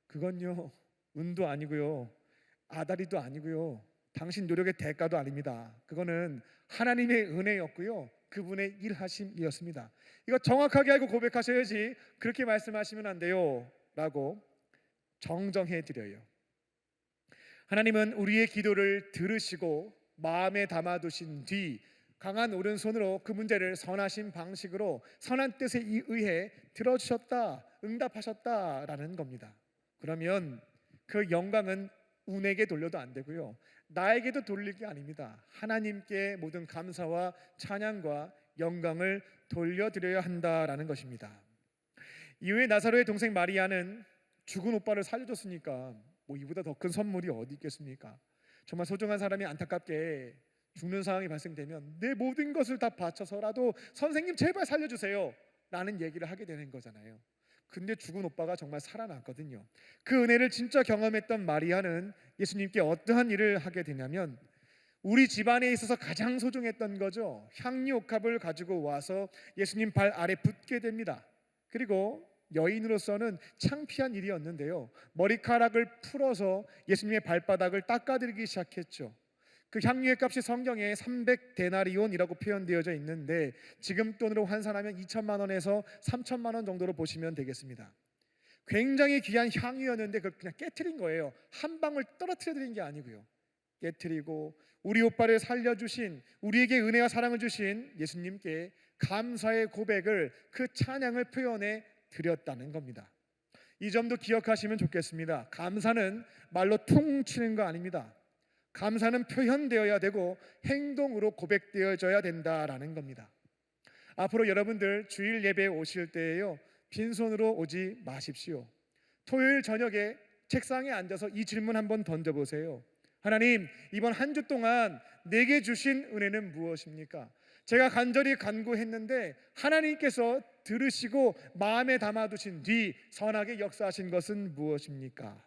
그건요, 운도 아니고요, 아다리도 아니고요, 당신 노력의 대가도 아닙니다. 그거는 하나님의 은혜였고요, 그분의 일하심이었습니다. 이거 정확하게 알고 고백하셔야지 그렇게 말씀하시면 안 돼요 라고 정정해 드려요. 하나님은 우리의 기도를 들으시고 마음에 담아두신 뒤 강한 오른손으로 그 문제를 선하신 방식으로 선한 뜻에 의해 들어주셨다, 응답하셨다라는 겁니다. 그러면 그 영광은 운에게 돌려도 안 되고요, 나에게도 돌릴 게 아닙니다. 하나님께 모든 감사와 찬양과 영광을 돌려드려야 한다라는 것입니다. 이후에 나사로의 동생 마리아는 죽은 오빠를 살려줬으니까 이보다 더 큰 선물이 어디 있겠습니까? 정말 소중한 사람이 안타깝게 죽는 상황이 발생되면 내 모든 것을 다 바쳐서라도 선생님 제발 살려주세요 라는 얘기를 하게 되는 거잖아요. 근데 죽은 오빠가 정말 살아났거든요. 그 은혜를 진짜 경험했던 마리아는 예수님께 어떠한 일을 하게 되냐면, 우리 집안에 있어서 가장 소중했던 거죠, 향유 옥합을 가지고 와서 예수님 발 아래 붓게 됩니다. 그리고 여인으로서는 창피한 일이었는데요, 머리카락을 풀어서 예수님의 발바닥을 닦아드리기 시작했죠. 그 향유의 값이 성경에 300데나리온이라고 표현되어져 있는데, 지금 돈으로 환산하면 2천만 원에서 3천만 원 정도로 보시면 되겠습니다. 굉장히 귀한 향유였는데 그걸 그냥 깨트린 거예요. 한 방울 떨어뜨려 드린 게 아니고요, 깨트리고 우리 오빠를 살려주신, 우리에게 은혜와 사랑을 주신 예수님께 감사의 고백을, 그 찬양을 표현해 드렸다는 겁니다. 이 점도 기억하시면 좋겠습니다. 감사는 말로 퉁 치는 거 아닙니다. 감사는 표현되어야 되고 행동으로 고백되어져야 된다라는 겁니다. 앞으로 여러분들 주일 예배에 오실 때에요, 빈손으로 오지 마십시오. 토요일 저녁에 책상에 앉아서 이 질문 한번 던져보세요. 하나님, 이번 한 주 동안 내게 주신 은혜는 무엇입니까? 제가 간절히 간구했는데 하나님께서 들으시고 마음에 담아두신 뒤 선하게 역사하신 것은 무엇입니까?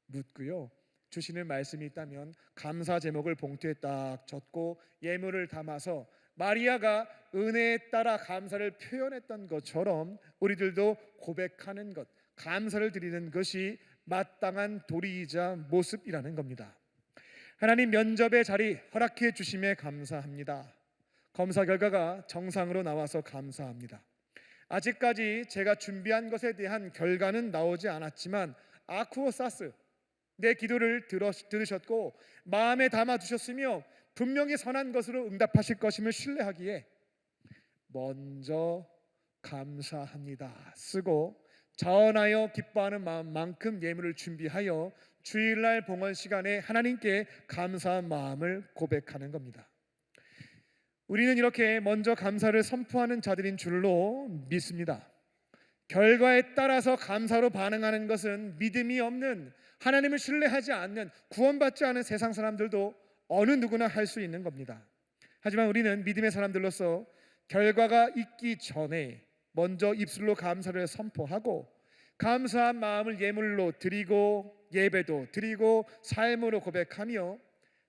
묻고요, 주시는 말씀이 있다면 감사 제목을 봉투에 딱 적고 예물을 담아서 마리아가 은혜에 따라 감사를 표현했던 것처럼 우리들도 고백하는 것, 감사를 드리는 것이 마땅한 도리이자 모습이라는 겁니다. 하나님 면접의 자리 허락해 주심에 감사합니다. 검사 결과가 정상으로 나와서 감사합니다. 아직까지 제가 준비한 것에 대한 결과는 나오지 않았지만 아쿠오사스, 내 기도를 들으셨고 마음에 담아두셨으며 분명히 선한 것으로 응답하실 것임을 신뢰하기에 먼저 감사합니다 쓰고 자원하여 기뻐하는 마음만큼 예물을 준비하여 주일날 봉헌 시간에 하나님께 감사한 마음을 고백하는 겁니다. 우리는 이렇게 먼저 감사를 선포하는 자들인 줄로 믿습니다. 결과에 따라서 감사로 반응하는 것은 믿음이 없는, 하나님을 신뢰하지 않는, 구원받지 않은 세상 사람들도 어느 누구나 할 수 있는 겁니다. 하지만 우리는 믿음의 사람들로서 결과가 있기 전에 먼저 입술로 감사를 선포하고 감사한 마음을 예물로 드리고 예배도 드리고 삶으로 고백하며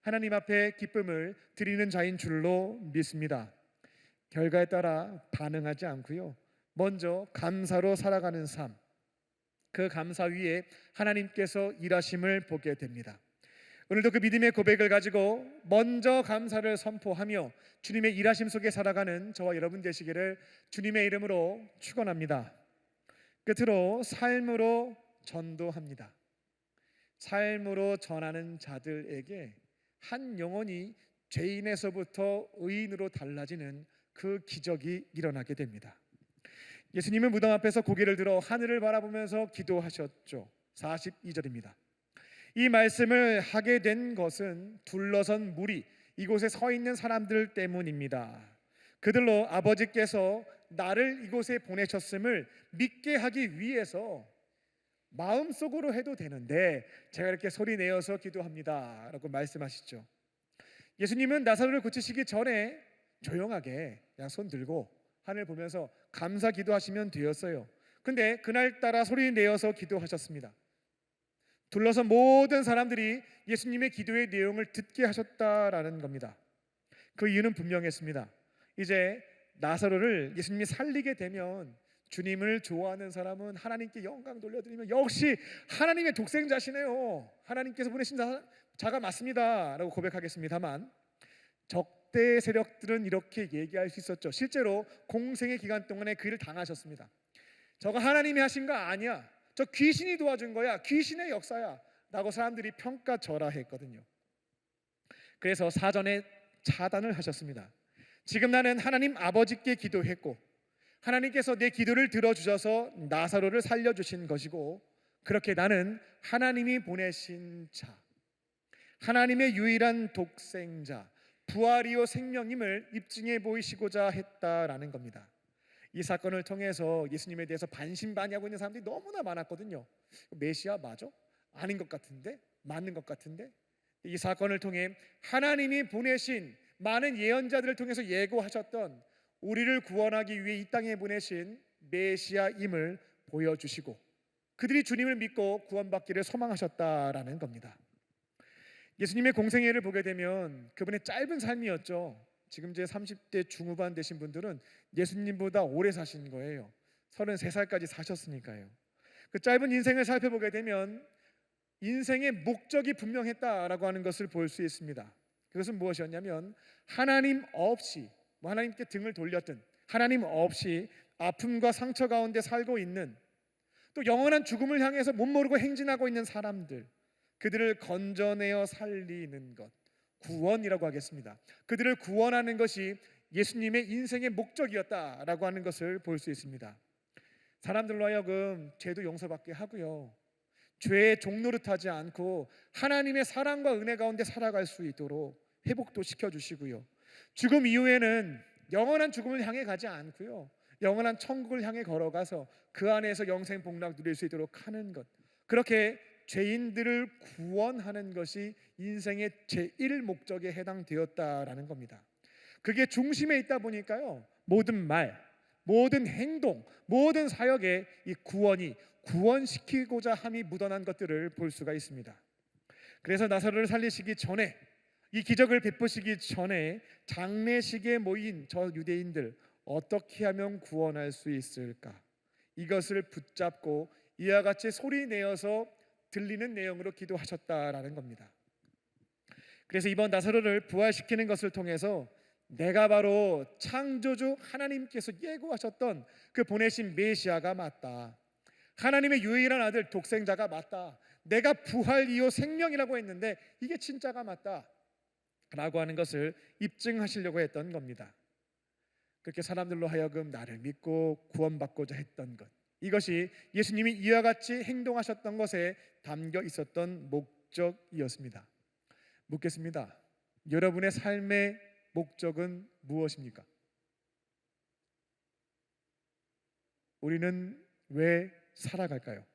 하나님 앞에 기쁨을 드리는 자인 줄로 믿습니다. 결과에 따라 반응하지 않고요, 먼저 감사로 살아가는 삶, 그 감사 위에 하나님께서 일하심을 보게 됩니다. 오늘도 그 믿음의 고백을 가지고 먼저 감사를 선포하며 주님의 일하심 속에 살아가는 저와 여러분 되시기를 주님의 이름으로 축원합니다. 끝으로 삶으로 전도합니다. 삶으로 전하는 자들에게 한 영혼이 죄인에서부터 의인으로 달라지는 그 기적이 일어나게 됩니다. 예수님은 무덤 앞에서 고개를 들어 하늘을 바라보면서 기도하셨죠. 42절입니다. 이 말씀을 하게 된 것은 둘러선 무리, 이곳에 서 있는 사람들 때문입니다. 그들로 아버지께서 나를 이곳에 보내셨음을 믿게 하기 위해서 마음속으로 해도 되는데 제가 이렇게 소리 내어서 기도합니다 라고 말씀하시죠. 예수님은 나사로를 고치시기 전에 조용하게 그냥 손 들고 하늘 보면서 감사 기도하시면 되었어요. 근데 그날따라 소리 내어서 기도하셨습니다. 둘러서 모든 사람들이 예수님의 기도의 내용을 듣게 하셨다라는 겁니다. 그 이유는 분명했습니다. 이제 나사로를 예수님이 살리게 되면 주님을 좋아하는 사람은 하나님께 영광 돌려드리며 역시 하나님의 독생자시네요, 하나님께서 보내신 자가 맞습니다 라고 고백하겠습니다만, 적대 세력들은 이렇게 얘기할 수 있었죠. 실제로 공생의 기간 동안에 그 일을 당하셨습니다. 저거 하나님이 하신 거 아니야, 저 귀신이 도와준 거야, 귀신의 역사야 라고 사람들이 평가절하했거든요. 그래서 사전에 차단을 하셨습니다. 지금 나는 하나님 아버지께 기도했고 하나님께서 내 기도를 들어주셔서 나사로를 살려주신 것이고, 그렇게 나는 하나님이 보내신 자, 하나님의 유일한 독생자, 부활이요 생명임을 입증해 보이시고자 했다라는 겁니다. 이 사건을 통해서 예수님에 대해서 반신반의하고 있는 사람들이 너무나 많았거든요. 메시아 맞아? 아닌 것 같은데? 맞는 것 같은데? 이 사건을 통해 하나님이 보내신 많은 예언자들을 통해서 예고하셨던 우리를 구원하기 위해 이 땅에 보내신 메시아임을 보여주시고 그들이 주님을 믿고 구원받기를 소망하셨다라는 겁니다. 예수님의 공생애를 보게 되면 그분의 짧은 삶이었죠. 지금 제 30대 중후반 되신 분들은 예수님보다 오래 사신 거예요. 33살까지 사셨으니까요. 그 짧은 인생을 살펴보게 되면 인생의 목적이 분명했다라고 하는 것을 볼 수 있습니다. 그것은 무엇이었냐면 하나님 없이 하나님께 등을 돌렸든 하나님 없이 아픔과 상처 가운데 살고 있는, 또 영원한 죽음을 향해서 못 모르고 행진하고 있는 사람들, 그들을 건져내어 살리는 것, 구원이라고 하겠습니다. 그들을 구원하는 것이 예수님의 인생의 목적이었다라고 하는 것을 볼 수 있습니다. 사람들로 하여금 죄도 용서받게 하고요, 죄의 종노릇하지 않고 하나님의 사랑과 은혜 가운데 살아갈 수 있도록 회복도 시켜주시고요, 죽음 이후에는 영원한 죽음을 향해 가지 않고요, 영원한 천국을 향해 걸어가서 그 안에서 영생 복락 누릴 수 있도록 하는 것, 그렇게 죄인들을 구원하는 것이 인생의 제1 목적에 해당되었다라는 겁니다. 그게 중심에 있다 보니까요, 모든 말, 모든 행동, 모든 사역에 이 구원이 구원시키고자 함이 묻어난 것들을 볼 수가 있습니다. 그래서 나사로를 살리시기 전에, 이 기적을 베푸시기 전에 장례식에 모인 저 유대인들 어떻게 하면 구원할 수 있을까? 이것을 붙잡고 이와 같이 소리 내어서 들리는 내용으로 기도하셨다라는 겁니다. 그래서 이번 나사로를 부활시키는 것을 통해서 내가 바로 창조주 하나님께서 예고하셨던 그 보내신 메시아가 맞다, 하나님의 유일한 아들 독생자가 맞다, 내가 부활이요 생명이라고 했는데 이게 진짜가 맞다 라고 하는 것을 입증하시려고 했던 겁니다. 그렇게 사람들로 하여금 나를 믿고 구원받고자 했던 것, 이것이 예수님이 이와 같이 행동하셨던 것에 담겨 있었던 목적이었습니다. 묻겠습니다. 여러분의 삶의 목적은 무엇입니까? 우리는 왜 살아갈까요?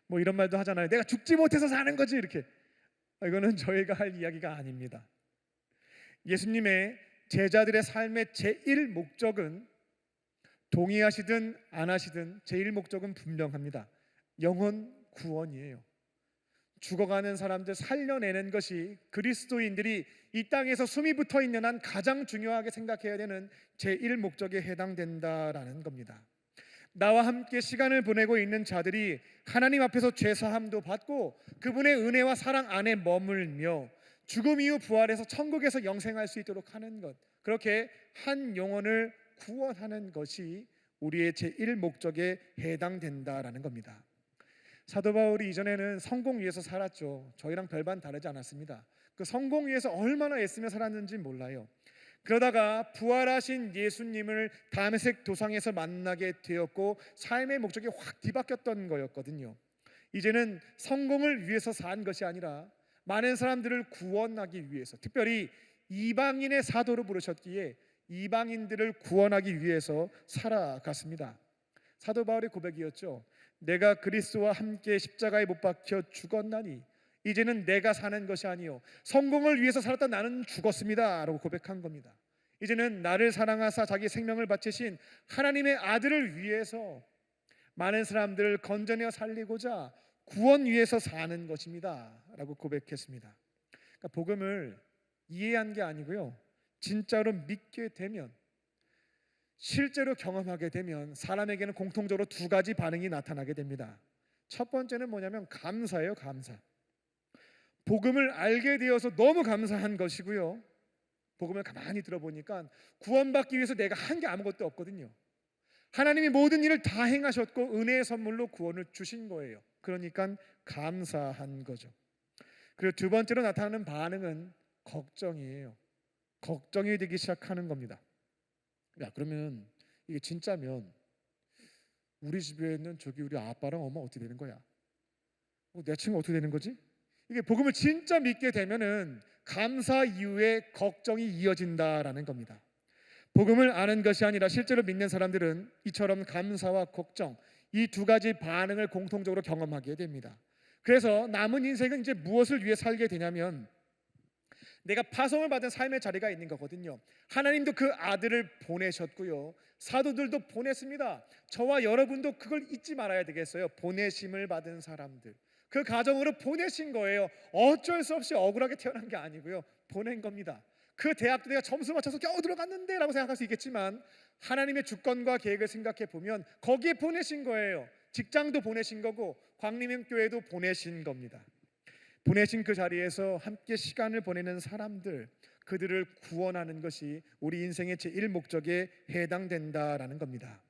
뭐 이런 말도 하잖아요. 내가 죽지 못해서 사는 거지, 이렇게. 이거는 저희가 할 이야기가 아닙니다. 예수님의 제자들의 삶의 제1 목적은 동의하시든 안 하시든 제1 목적은 분명합니다. 영혼 구원이에요. 죽어가는 사람들 살려내는 것이 그리스도인들이 이 땅에서 숨이 붙어 있는 한 가장 중요하게 생각해야 되는 제1 목적에 해당된다라는 겁니다. 나와 함께 시간을 보내고 있는 자들이 하나님 앞에서 죄사함도 받고 그분의 은혜와 사랑 안에 머물며 죽음 이후 부활해서 천국에서 영생할 수 있도록 하는 것, 그렇게 한 영혼을 구원하는 것이 우리의 제1 목적에 해당된다라는 겁니다. 사도 바울이 이전에는 성공 위해서 살았죠. 저희랑 별반 다르지 않았습니다. 그 성공 위해서 얼마나 애쓰며 살았는지 몰라요. 그러다가 부활하신 예수님을 다메섹 도상에서 만나게 되었고 삶의 목적이 확 뒤바뀌었던 거였거든요. 이제는 성공을 위해서 산 것이 아니라 많은 사람들을 구원하기 위해서, 특별히 이방인의 사도로 부르셨기에 이방인들을 구원하기 위해서 살아갔습니다. 사도 바울의 고백이었죠. 내가 그리스도와 함께 십자가에 못 박혀 죽었나니 이제는 내가 사는 것이 아니요 성공을 위해서 살았던 나는 죽었습니다 라고 고백한 겁니다. 이제는 나를 사랑하사 자기 생명을 바치신 하나님의 아들을 위해서 많은 사람들을 건져내어 살리고자 구원 위해서 사는 것입니다 라고 고백했습니다. 그러니까 복음을 이해한 게 아니고요, 진짜로 믿게 되면, 실제로 경험하게 되면 사람에게는 공통적으로 두 가지 반응이 나타나게 됩니다. 첫 번째는 뭐냐면 감사예요. 감사. 복음을 알게 되어서 너무 감사한 것이고요, 복음을 가만히 들어보니까 구원받기 위해서 내가 한 게 아무것도 없거든요. 하나님이 모든 일을 다 행하셨고 은혜의 선물로 구원을 주신 거예요. 그러니까 감사한 거죠. 그리고 두 번째로 나타나는 반응은 걱정이에요. 걱정이 되기 시작하는 겁니다. 야, 그러면 이게 진짜면 우리 집에 있는 저기 우리 아빠랑 엄마 어떻게 되는 거야? 내 친구 어떻게 되는 거지? 이게 복음을 진짜 믿게 되면은 감사 이후에 걱정이 이어진다라는 겁니다. 복음을 아는 것이 아니라 실제로 믿는 사람들은 이처럼 감사와 걱정, 이 두 가지 반응을 공통적으로 경험하게 됩니다. 그래서 남은 인생은 이제 무엇을 위해 살게 되냐면 내가 파송을 받은 삶의 자리가 있는 거거든요. 하나님도 그 아들을 보내셨고요, 사도들도 보냈습니다. 저와 여러분도 그걸 잊지 말아야 되겠어요. 보내심을 받은 사람들, 그 가정으로 보내신 거예요. 어쩔 수 없이 억울하게 태어난 게 아니고요, 보낸 겁니다. 그 대학도 내가 점수 맞춰서 겨우 들어갔는데 라고 생각할 수 있겠지만 하나님의 주권과 계획을 생각해 보면 거기에 보내신 거예요. 직장도 보내신 거고 광림교회도 보내신 겁니다. 보내신 그 자리에서 함께 시간을 보내는 사람들, 그들을 구원하는 것이 우리 인생의 제1 목적에 해당된다라는 겁니다.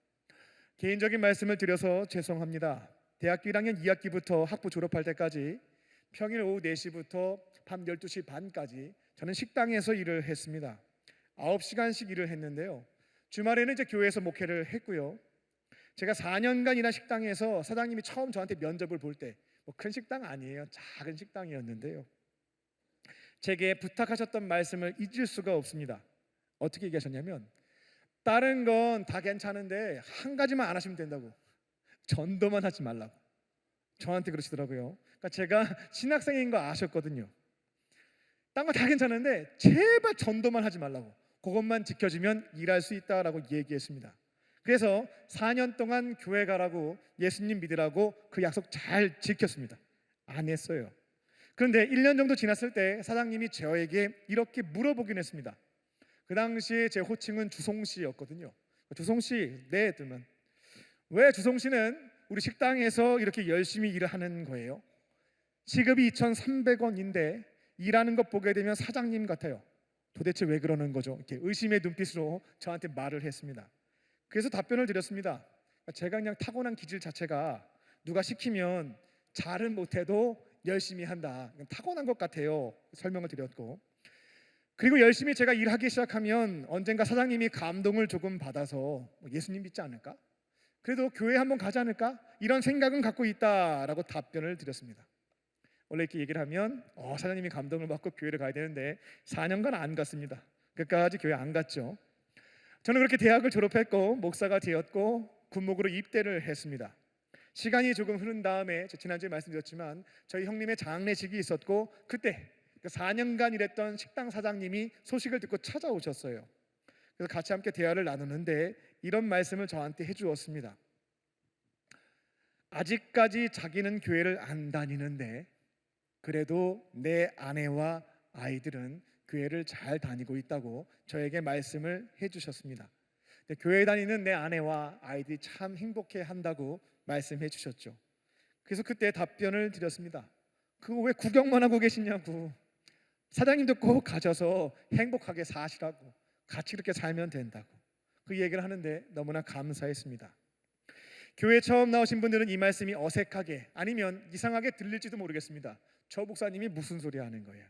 개인적인 말씀을 드려서 죄송합니다. 대학교 1학년 2학기부터 학부 졸업할 때까지 평일 오후 4시부터 밤 12시 반까지 저는 식당에서 일을 했습니다. 9시간씩 일을 했는데요, 주말에는 이제 교회에서 목회를 했고요. 제가 4년간 일한 식당에서 사장님이 처음 저한테 면접을 볼 때, 큰 식당 아니에요, 작은 식당이었는데요, 제게 부탁하셨던 말씀을 잊을 수가 없습니다. 어떻게 얘기하셨냐면 다른 건 다 괜찮은데 한 가지만 안 하시면 된다고, 전도만 하지 말라고 저한테 그러시더라고요. 그러니까 제가 신학생인 거 아셨거든요. 딴 거 다 괜찮은데 제발 전도만 하지 말라고, 그것만 지켜주면 일할 수 있다라고 얘기했습니다. 그래서 4년 동안 교회 가라고, 예수님 믿으라고 그 약속 잘 지켰습니다. 안 했어요. 그런데 1년 정도 지났을 때 사장님이 저에게 이렇게 물어보긴 했습니다. 그 당시에 제 호칭은 주송씨였거든요. 주송씨, 네, 뜨면 왜 주송씨는 우리 식당에서 이렇게 열심히 일을 하는 거예요? 시급이 2,300원인데 일하는 것 보게 되면 사장님 같아요. 도대체 왜 그러는 거죠? 이렇게 의심의 눈빛으로 저한테 말을 했습니다. 그래서 답변을 드렸습니다. 제가 그냥 타고난 기질 자체가 누가 시키면 잘은 못해도 열심히 한다, 타고난 것 같아요. 설명을 드렸고, 그리고 열심히 제가 일하기 시작하면 언젠가 사장님이 감동을 조금 받아서 예수님 믿지 않을까? 그래도 교회 한번 가지 않을까? 이런 생각은 갖고 있다라고 답변을 드렸습니다. 원래 이렇게 얘기를 하면 사장님이 감동을 받고 교회를 가야 되는데 4년간 안 갔습니다. 끝까지 교회 안 갔죠. 저는 그렇게 대학을 졸업했고 목사가 되었고 군목으로 입대를 했습니다. 시간이 조금 흐른 다음에 지난주에 말씀드렸지만 저희 형님의 장례식이 있었고 그때 4년간 일했던 식당 사장님이 소식을 듣고 찾아오셨어요. 그래서 같이 함께 대화를 나누는데 이런 말씀을 저한테 해주었습니다. 아직까지 자기는 교회를 안 다니는데 그래도 내 아내와 아이들은 교회를 잘 다니고 있다고 저에게 말씀을 해주셨습니다. 근데 교회 다니는 내 아내와 아이들이 참 행복해 한다고 말씀해 주셨죠. 그래서 그때 답변을 드렸습니다. 그거 왜 구경만 하고 계시냐고. 사장님도 꼭 가셔서 행복하게 사시라고, 같이 그렇게 살면 된다고 그 얘기를 하는데 너무나 감사했습니다. 교회 처음 나오신 분들은 이 말씀이 어색하게 아니면 이상하게 들릴지도 모르겠습니다. 저 목사님이 무슨 소리 하는 거예요?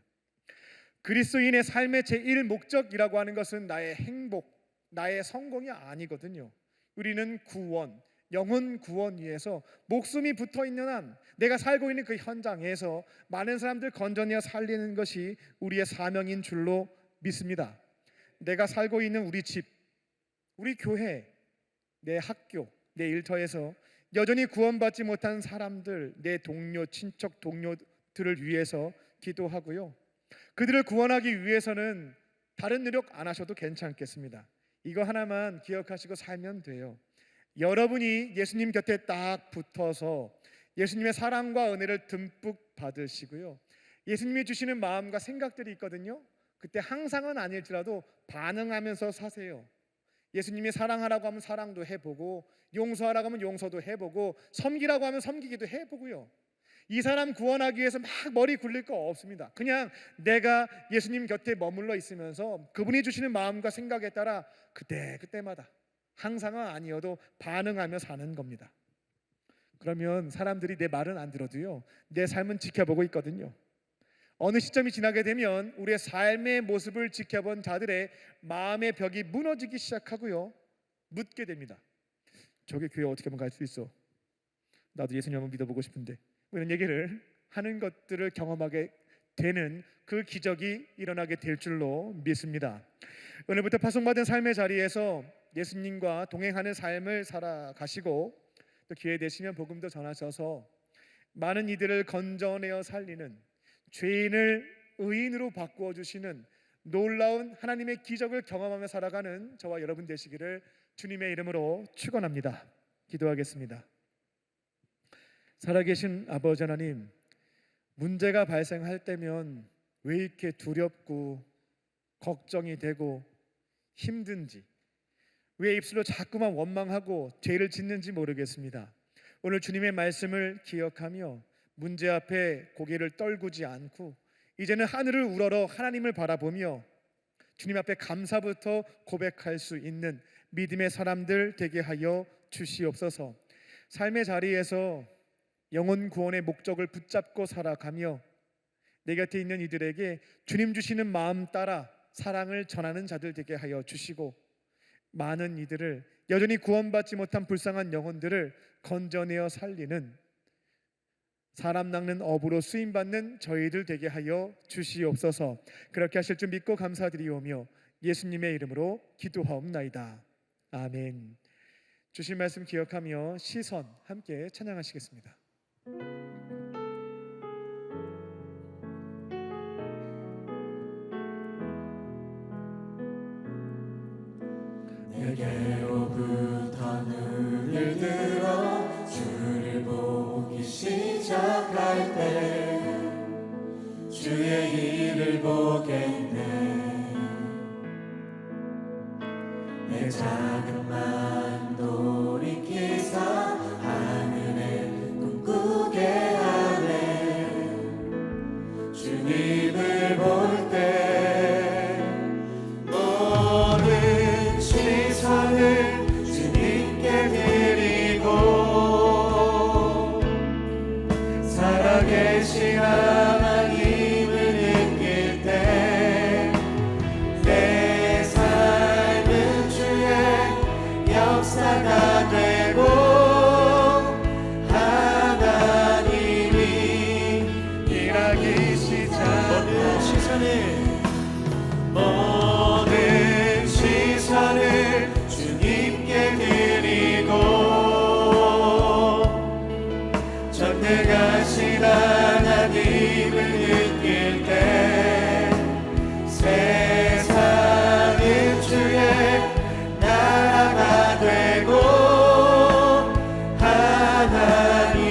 그리스도인의 삶의 제1 목적이라고 하는 것은 나의 행복, 나의 성공이 아니거든요. 우리는 구원, 영혼 구원 위해서 목숨이 붙어 있는 한 내가 살고 있는 그 현장에서 많은 사람들 건져내어 살리는 것이 우리의 사명인 줄로 믿습니다. 내가 살고 있는 우리 집, 우리 교회, 내 학교, 내 일터에서 여전히 구원받지 못한 사람들, 내 동료, 친척, 동료들을 위해서 기도하고요. 그들을 구원하기 위해서는 다른 노력 안 하셔도 괜찮겠습니다. 이거 하나만 기억하시고 살면 돼요. 여러분이 예수님 곁에 딱 붙어서 예수님의 사랑과 은혜를 듬뿍 받으시고요. 예수님이 주시는 마음과 생각들이 있거든요. 그때 항상은 아닐지라도 반응하면서 사세요. 예수님이 사랑하라고 하면 사랑도 해보고, 용서하라고 하면 용서도 해보고, 섬기라고 하면 섬기기도 해보고요. 이 사람 구원하기 위해서 막 머리 굴릴 거 없습니다. 그냥 내가 예수님 곁에 머물러 있으면서 그분이 주시는 마음과 생각에 따라 그때마다, 항상은 아니어도 반응하며 사는 겁니다. 그러면 사람들이 내 말은 안 들어도요, 내 삶은 지켜보고 있거든요. 어느 시점이 지나게 되면 우리의 삶의 모습을 지켜본 자들의 마음의 벽이 무너지기 시작하고요, 묻게 됩니다. 저게 교회 어떻게 하면 갈 수 있어? 나도 예수님 한번 믿어보고 싶은데. 이런 얘기를 하는 것들을 경험하게 되는 그 기적이 일어나게 될 줄로 믿습니다. 오늘부터 파송받은 삶의 자리에서 예수님과 동행하는 삶을 살아가시고, 또 기회 되시면 복음도 전하셔서 많은 이들을 건져내어 살리는, 죄인을 의인으로 바꾸어 주시는 놀라운 하나님의 기적을 경험하며 살아가는 저와 여러분 되시기를 주님의 이름으로 축원합니다. 기도하겠습니다. 살아계신 아버지 하나님, 문제가 발생할 때면 왜 이렇게 두렵고 걱정이 되고 힘든지, 왜 입술로 자꾸만 원망하고 죄를 짓는지 모르겠습니다. 오늘 주님의 말씀을 기억하며 문제 앞에 고개를 떨구지 않고 이제는 하늘을 우러러 하나님을 바라보며 주님 앞에 감사부터 고백할 수 있는 믿음의 사람들 되게 하여 주시옵소서. 삶의 자리에서 영혼 구원의 목적을 붙잡고 살아가며 내 곁에 있는 이들에게 주님 주시는 마음 따라 사랑을 전하는 자들 되게 하여 주시고, 많은 이들을 여전히 구원받지 못한 불쌍한 영혼들을 건져내어 살리는, 사람 낚는 업으로 쓰임받는 저희들 되게 하여 주시옵소서. 그렇게 하실 줄 믿고 감사드리오며 예수님의 이름으로 기도하옵나이다. 아멘. 주신 말씀 기억하며 시선 함께 찬양하시겠습니다.
내게로부터 눈을 들어 주를 보기 시작할 때 주의 일을 보겠네. 내 작은만 돌이키사 하늘에 꿈꾸게 하네. 주님을 볼 때 모든 시선을 주님께 드리고, 살아계신 하나님을 느낄 때 내 삶은 주의 역사가 되고 하나님이 일하기 시작하네. 모든 시선을 주님께 드리고, 전능하신 하나님을 느낄 때 세상은 주의 나라가 되고 하나님이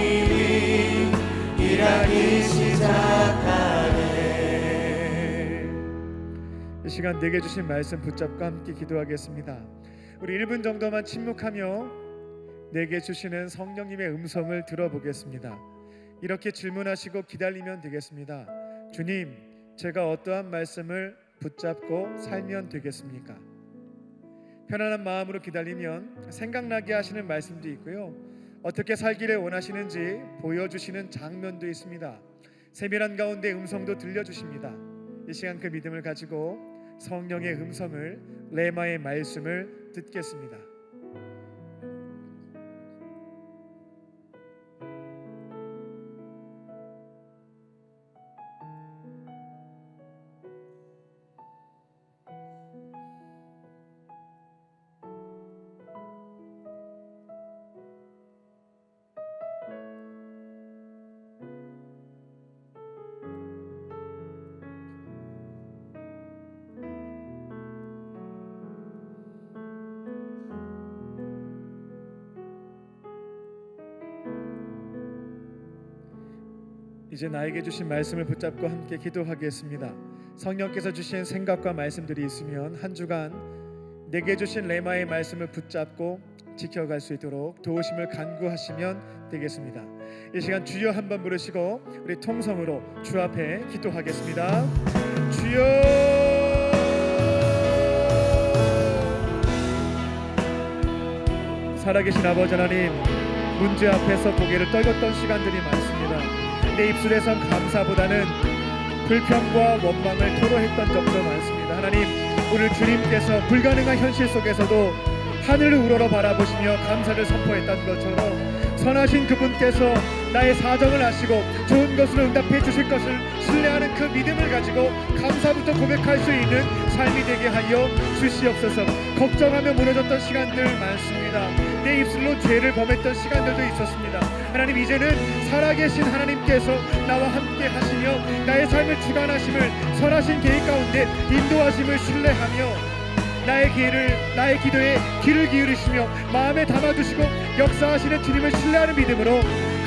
일하기 시작하네.
이 시간 내게 주신 말씀 붙잡고 함께 기도하겠습니다. 우리 1분 정도만 침묵하며 내게 주시는 성령님의 음성을 들어보겠습니다. 이렇게 질문하시고 기다리면 되겠습니다. 주님, 제가 어떠한 말씀을 붙잡고 살면 되겠습니까? 편안한 마음으로 기다리면 생각나게 하시는 말씀도 있고요, 어떻게 살기를 원하시는지 보여주시는 장면도 있습니다. 세밀한 가운데 음성도 들려주십니다. 이 시간 그 믿음을 가지고 성령의 음성을, 레마의 말씀을 듣겠습니다. 이제 나에게 주신 말씀을 붙잡고 함께 기도하겠습니다. 성령께서 주신 생각과 말씀들이 있으면 한 주간 내게 주신 레마의 말씀을 붙잡고 지켜갈 수 있도록 도우심을 간구하시면 되겠습니다. 이 시간 주여 한번 부르시고 우리 통성으로 주 앞에 기도하겠습니다. 주여, 살아계신 아버지 하나님, 문제 앞에서 고개를 떨궜던 시간들이 많습니다. 내 입술에선 감사보다는 불평과 원망을 토로했던 적도 많습니다. 하나님, 오늘 주님께서 불가능한 현실 속에서도 하늘을 우러러 바라보시며 감사를 선포했던 것처럼 선하신 그분께서 나의 사정을 아시고 좋은 것으로 응답해 주실 것을 신뢰하는 그 믿음을 가지고 감사부터 고백할 수 있는 삶이 되게 하여 주시옵소서. 걱정하며 무너졌던 시간들 많습니다. 내 입술로 죄를 범했던 시간들도 있었습니다. 하나님, 이제는 살아계신 하나님께서 나와 함께 하시며 나의 삶을 주관하심을, 선하신 계획 가운데 인도하심을 신뢰하며 나의 기도에 귀를 기울이시며 마음에 담아주시고 역사하시는 주님을 신뢰하는 믿음으로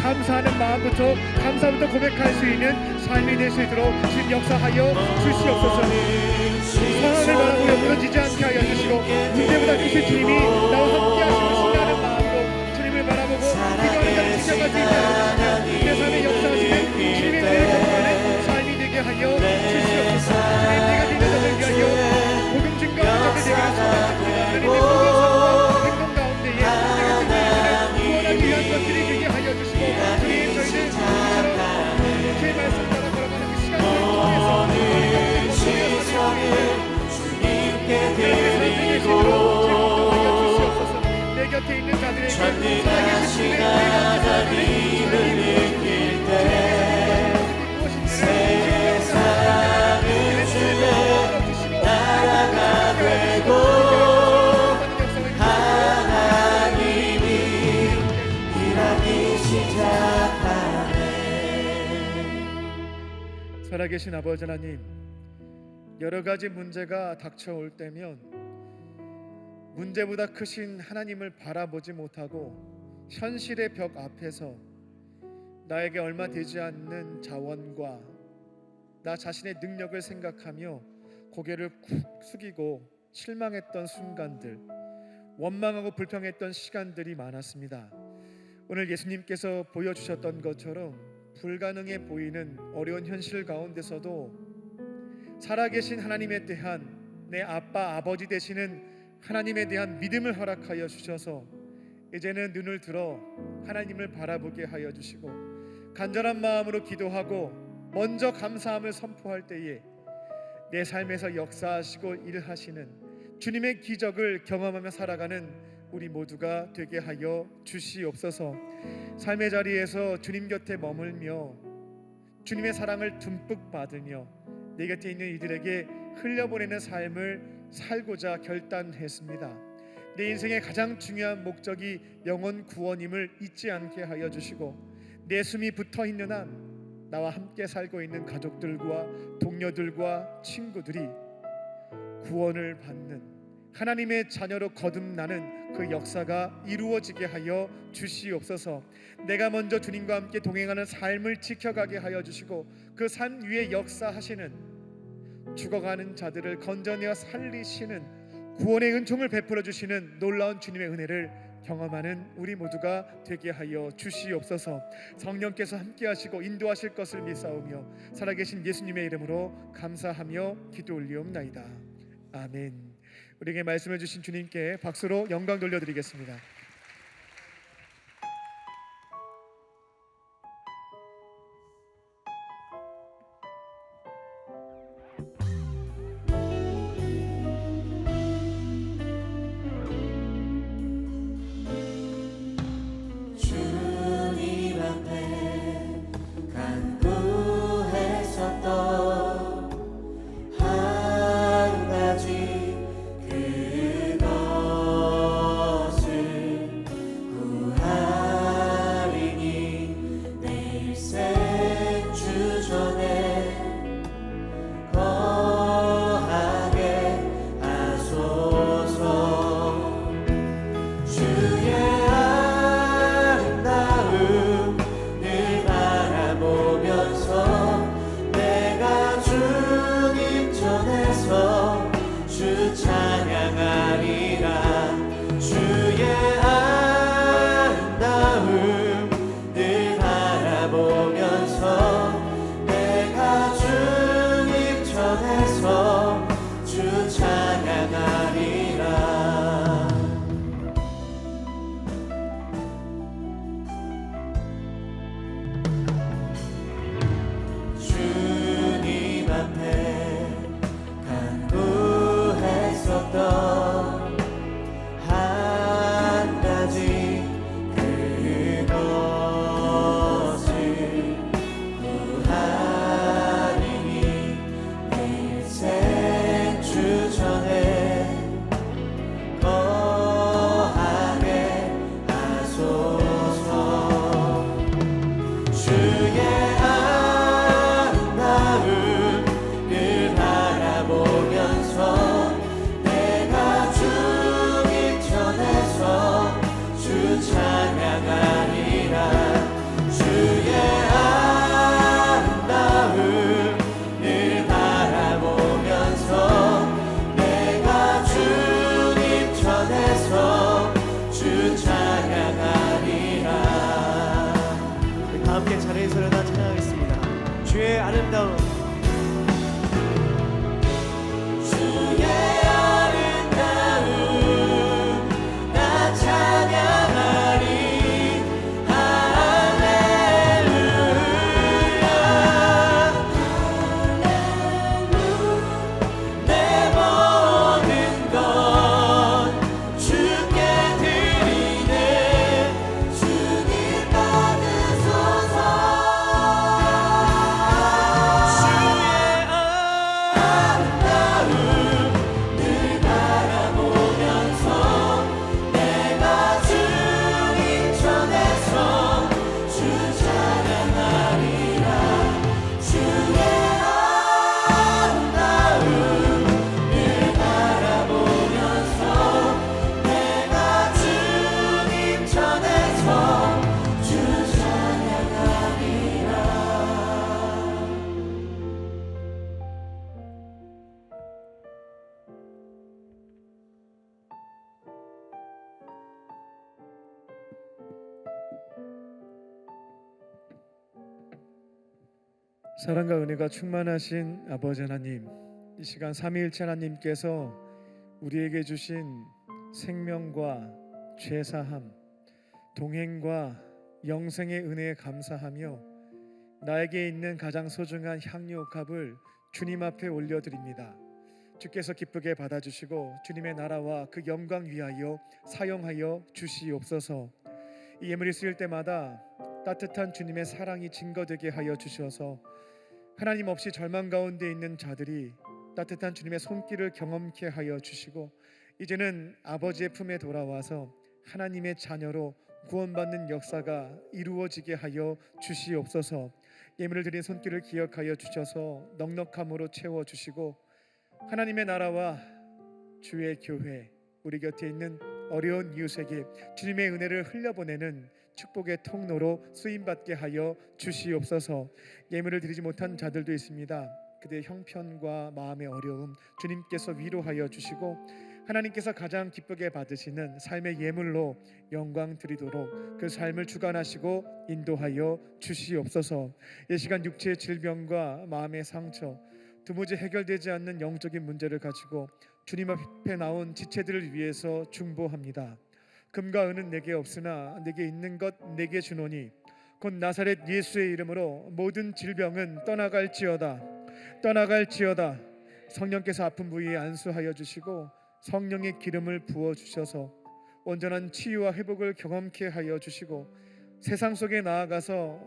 감사부터 고백할 수 있는 삶이 될 수 있도록 주님 역사하여 주시옵소서. 상황을 바라보며 무너지지 않게 하여 주시고 문제보다 크신 주님이 나와 함께 하심을 신뢰하는 마음으로 주님을 바라보고 기도하는 자를 지켜갈 수 있게 하여 주시며 내 삶에 역사하시는 주님의 은혜를 경험하는 삶이 되게 하여 주시옵소서. 주님, 내가 믿는 자들 위하여 복음 증거하는 자들 되게 하소서. 하나님의 공의성과 행동 가운데에 내가 듣는 일을 구원하기 위한 것들이 되게 하여 주시고 주님, 저희는 이처럼 주의 말씀 따라 걸어가는 그 시간을 통해서 주님께 드리고 내 곁에 있는 자들에게 살아계신 주님의 은혜를 느낄 때 세상을 주며 나라가 되고 하나님이 일하기 시작하네. 살아계신 아버지 하나님, 여러 가지 문제가 닥쳐올 때면 문제보다 크신 하나님을 바라보지 못하고 현실의 벽 앞에서 나에게 얼마 되지 않는 자원과 나 자신의 능력을 생각하며 고개를 쿡 숙이고 실망했던 순간들, 원망하고 불평했던 시간들이 많았습니다. 오늘 예수님께서 보여주셨던 것처럼 불가능해 보이는 어려운 현실 가운데서도 살아계신 하나님에 대한, 내 아빠 아버지 되시는 하나님에 대한 믿음을 허락하여 주셔서 이제는 눈을 들어 하나님을 바라보게 하여 주시고 간절한 마음으로 기도하고 먼저 감사함을 선포할 때에 내 삶에서 역사하시고 일하시는 주님의 기적을 경험하며 살아가는 우리 모두가 되게 하여 주시옵소서. 삶의 자리에서 주님 곁에 머물며 주님의 사랑을 듬뿍 받으며 내 곁에 있는 이들에게 흘려보내는 삶을 살고자 결단했습니다. 내 인생의 가장 중요한 목적이 영혼 구원임을 잊지 않게 하여 주시고 내 숨이 붙어있는 한 나와 함께 살고 있는 가족들과 동료들과 친구들이 구원을 받는 하나님의 자녀로 거듭나는 그 역사가 이루어지게 하여 주시옵소서. 내가 먼저 주님과 함께 동행하는 삶을 지켜가게 하여 주시고 그 산 위에 역사하시는 죽어가는 자들을 건져내어 살리시는 구원의 은총을 베풀어 주시는 놀라운 주님의 은혜를 경험하는 우리 모두가 되게 하여 주시옵소서. 성령께서 함께 하시고 인도하실 것을 믿사오며 살아계신 예수님의 이름으로 감사하며 기도 올리옵나이다. 아멘. 우리에게 말씀해 주신 주님께 박수로 영광 돌려드리겠습니다.
주님 앞에 간구했었던 한 가지 그것을 구하리니 내 일생 주전에 거하게 하소서. 주의 아름다움 늘 바라보면서 내가 주님 전에서 주 찬양하리라. 주의 아름다움 늘 바라보면서 내가 주님 전에서 주 찬양하리라. 주님 앞에 간구했었던 한 가지 그것을 구하리니 내 일생 주전에 거하게 하소서. 주의 아름다움 늘 바라보면서 내가 주님 전에서 주 찬양하리라. 주의 아름다움 늘 바라보면서 내가 주님 전에서 주 찬양하리라. 우리 다 함께 자리에서 일어나 찬양하겠습니다. 주의 아름다움. 주의 아름다움 나 찬양하리. 할렐루야. 내 모든 것 주께 드리네. 주님 받으소서. 주의 아름다움 늘 바라보면서 내가 주님 전에서 주 찬양하리라. 주의 아름다움 늘 바라보면서 내가 주님 전에서 주 찬양하리라.
사랑과 은혜가 충만하신 아버지 하나님, 이 시간 삼위일체 하나님께서 우리에게 주신 생명과 죄사함, 동행과 영생의 은혜에 감사하며 나에게 있는 가장 소중한 향유옥합을 주님 앞에 올려드립니다. 주께서 기쁘게 받아주시고 주님의 나라와 그 영광 위하여 사용하여 주시옵소서. 이 예물이 쓰일 때마다 따뜻한 주님의 사랑이 증거되게 하여 주셔서 하나님 없이 절망 가운데 있는 자들이 따뜻한 주님의 손길을 경험케 하여 주시고 이제는 아버지의 품에 돌아와서 하나님의 자녀로 구원받는 역사가 이루어지게 하여 주시옵소서. 예물을 드린 손길을 기억하여 주셔서 넉넉함으로 채워주시고 하나님의 나라와 주의 교회, 우리 곁에 있는 어려운 이웃에게 주님의 은혜를 흘려보내는 축복의 통로로 쓰임받게 하여 주시옵소서. 예물을 드리지 못한 자들도 있습니다. 그들의 형편과 마음의 어려움 주님께서 위로하여 주시고 하나님께서 가장 기쁘게 받으시는 삶의 예물로 영광 드리도록 그 삶을 주관하시고 인도하여 주시옵소서. 이 시간 육체의 질병과 마음의 상처, 도무지 해결되지 않는 영적인 문제를 가지고 주님 앞에 나온 지체들을 위해서 중보합니다. 금과 은은 내게 없으나 내게 있는 것 내게 주노니 곧 나사렛 예수의 이름으로 모든 질병은 떠나갈지어다. 떠나갈지어다. 성령께서 아픈 부위에 안수하여 주시고 성령의 기름을 부어 주셔서 온전한 치유와 회복을 경험케 하여 주시고 세상 속에 나아가서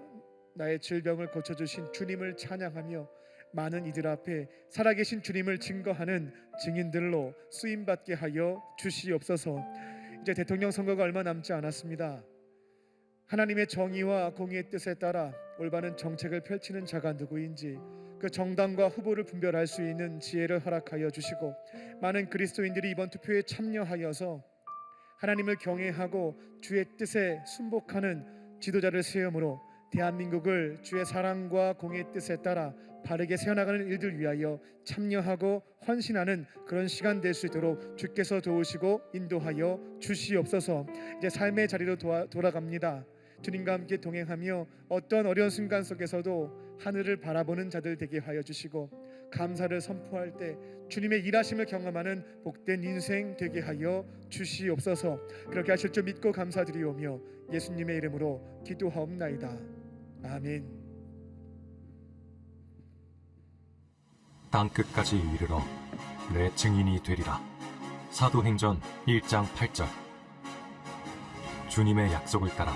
나의 질병을 고쳐주신 주님을 찬양하며 많은 이들 앞에 살아계신 주님을 증거하는 증인들로 쓰임받게 하여 주시옵소서. 이제 대통령 선거가 얼마 남지 않았습니다. 하나님의 정의와 공의의 뜻에 따라 올바른 정책을 펼치는 자가 누구인지 그 정당과 후보를 분별할 수 있는 지혜를 허락하여 주시고 많은 그리스도인들이 이번 투표에 참여하여서 하나님을 경외하고 주의 뜻에 순복하는 지도자를 세움으로 대한민국을 주의 사랑과 공의의 뜻에 따라 바르게 세워나가는 일들 위하여 참여하고 헌신하는 그런 시간 될 수 있도록 주께서 도우시고 인도하여 주시옵소서. 이제 삶의 자리로 돌아갑니다. 주님과 함께 동행하며 어떤 어려운 순간 속에서도 하늘을 바라보는 자들 되게 하여 주시고 감사를 선포할 때 주님의 일하심을 경험하는 복된 인생 되게 하여 주시옵소서. 그렇게 하실 줄 믿고 감사드리오며 예수님의 이름으로 기도하옵나이다. 아멘.
땅끝까지 이르러 내 증인이 되리라. 사도행전 1장 8절. 주님의 약속을 따라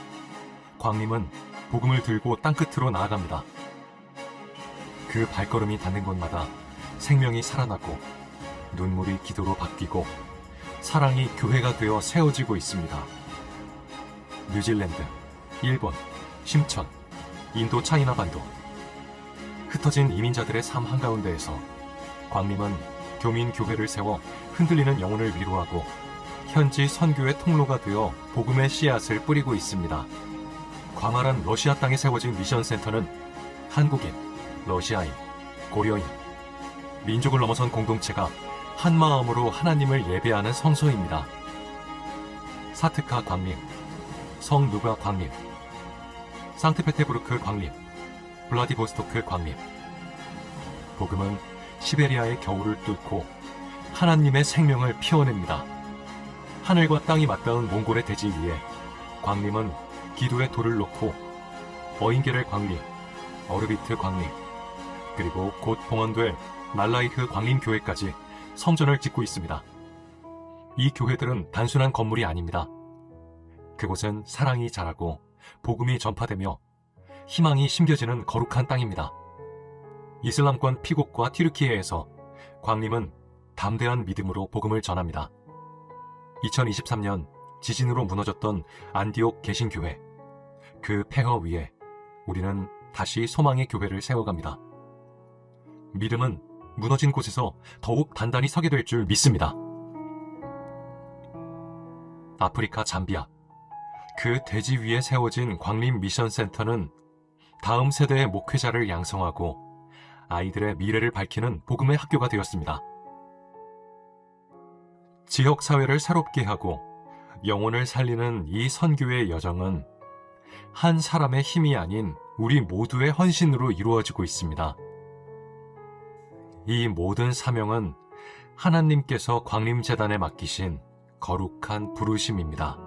광림은 복음을 들고 땅끝으로 나아갑니다. 그 발걸음이 닿는 곳마다 생명이 살아나고 눈물이 기도로 바뀌고 사랑이 교회가 되어 세워지고 있습니다. 뉴질랜드, 일본, 심천, 인도 차이나 반도 흩어진 이민자들의 삶 한가운데에서 광림은 교민 교회를 세워 흔들리는 영혼을 위로하고 현지 선교의 통로가 되어 복음의 씨앗을 뿌리고 있습니다. 광활한 러시아 땅에 세워진 미션센터는 한국인, 러시아인, 고려인, 민족을 넘어선 공동체가 한마음으로 하나님을 예배하는 성소입니다. 사트카 광림, 성누가 광림, 상트페테부르크 광림, 블라디보스토크 광림. 복음은 시베리아의 겨울을 뚫고 하나님의 생명을 피워냅니다. 하늘과 땅이 맞닿은 몽골의 대지 위에 광림은 기도의 돌을 놓고 어인계를 광림, 어르비트 광림, 그리고 곧 봉헌될 말라이흐 광림교회까지 성전을 짓고 있습니다. 이 교회들은 단순한 건물이 아닙니다. 그곳은 사랑이 자라고 복음이 전파되며 희망이 심겨지는 거룩한 땅입니다. 이슬람권 피곡과 튀르키예에서 광림은 담대한 믿음으로 복음을 전합니다. 2023년 지진으로 무너졌던 안디옥 개신교회, 그 폐허 위에 우리는 다시 소망의 교회를 세워갑니다. 믿음은 무너진 곳에서 더욱 단단히 서게 될 줄 믿습니다. 아프리카 잠비아, 그 대지 위에 세워진 광림 미션센터는 다음 세대의 목회자를 양성하고 아이들의 미래를 밝히는 복음의 학교가 되었습니다. 지역 사회를 새롭게 하고 영혼을 살리는 이 선교의 여정은 한 사람의 힘이 아닌 우리 모두의 헌신으로 이루어지고 있습니다. 이 모든 사명은 하나님께서 광림재단에 맡기신 거룩한 부르심입니다.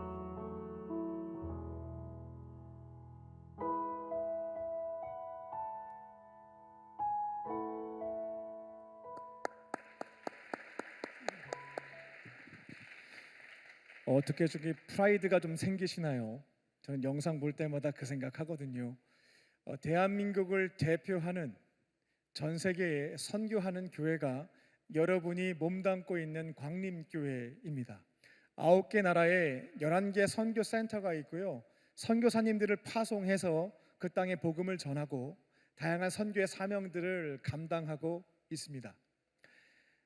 어떻게 저기 프라이드가 좀 생기시나요? 저는 영상 볼 때마다 그 생각하거든요. 대한민국을 대표하는 전 세계에 선교하는 교회가 여러분이 몸담고 있는 광림교회입니다. 9개 나라에 11개 선교센터가 있고요. 선교사님들을 파송해서 그 땅에 복음을 전하고 다양한 선교의 사명들을 감당하고 있습니다.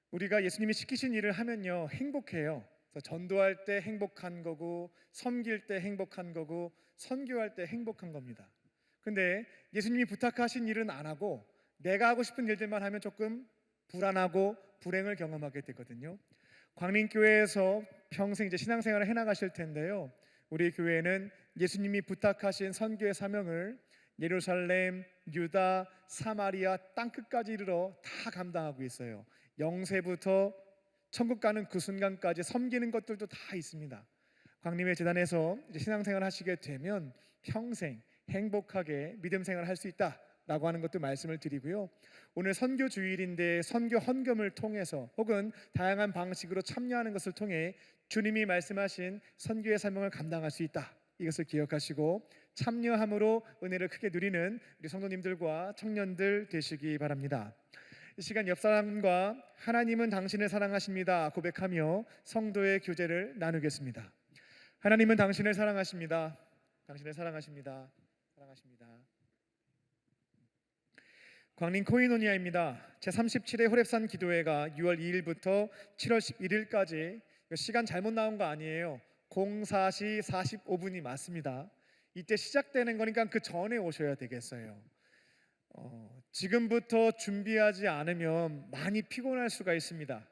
우리가 예수님이 시키신 일을 하면요 행복해요. 그래서 전도할 때 행복한 거고 섬길 때 행복한 거고 선교할 때 행복한 겁니다. 근데 예수님이 부탁하신 일은 안 하고 내가 하고 싶은 일들만 하면 조금 불안하고 불행을 경험하게 되거든요. 광림교회에서 평생 이제 신앙생활을 해나가실 텐데요. 우리 교회는 예수님이 부탁하신 선교의 사명을 예루살렘, 유다, 사마리아 땅끝까지 이르러 다 감당하고 있어요. 영세부터 천국 가는 그 순간까지 섬기는 것들도 다 있습니다. 광림의 재단에서 이제 신앙생활 하시게 되면 평생 행복하게 믿음 생활을 할 수 있다라고 하는 것도 말씀을 드리고요. 오늘 선교 주일인데 선교 헌금을 통해서 혹은 다양한 방식으로 참여하는 것을 통해 주님이 말씀하신 선교의 사명을 감당할 수 있다. 이것을 기억하시고 참여함으로 은혜를 크게 누리는 우리 성도님들과 청년들 되시기 바랍니다. 이 시간 옆 사람과 하나님은 당신을 사랑하십니다 고백하며 성도의 교제를 나누겠습니다. 하나님은 당신을 사랑하십니다. 당신을 사랑하십니다. 사랑하십니다. 광림 코이노니아입니다. 제37회 호렙산 기도회가 6월 2일부터 7월 11일까지 시간 잘못 나온 거 아니에요. 04시 45분이 맞습니다. 이때 시작되는 거니까 그 전에 오셔야 되겠어요. 지금부터 준비하지 않으면 많이 피곤할 수가 있습니다.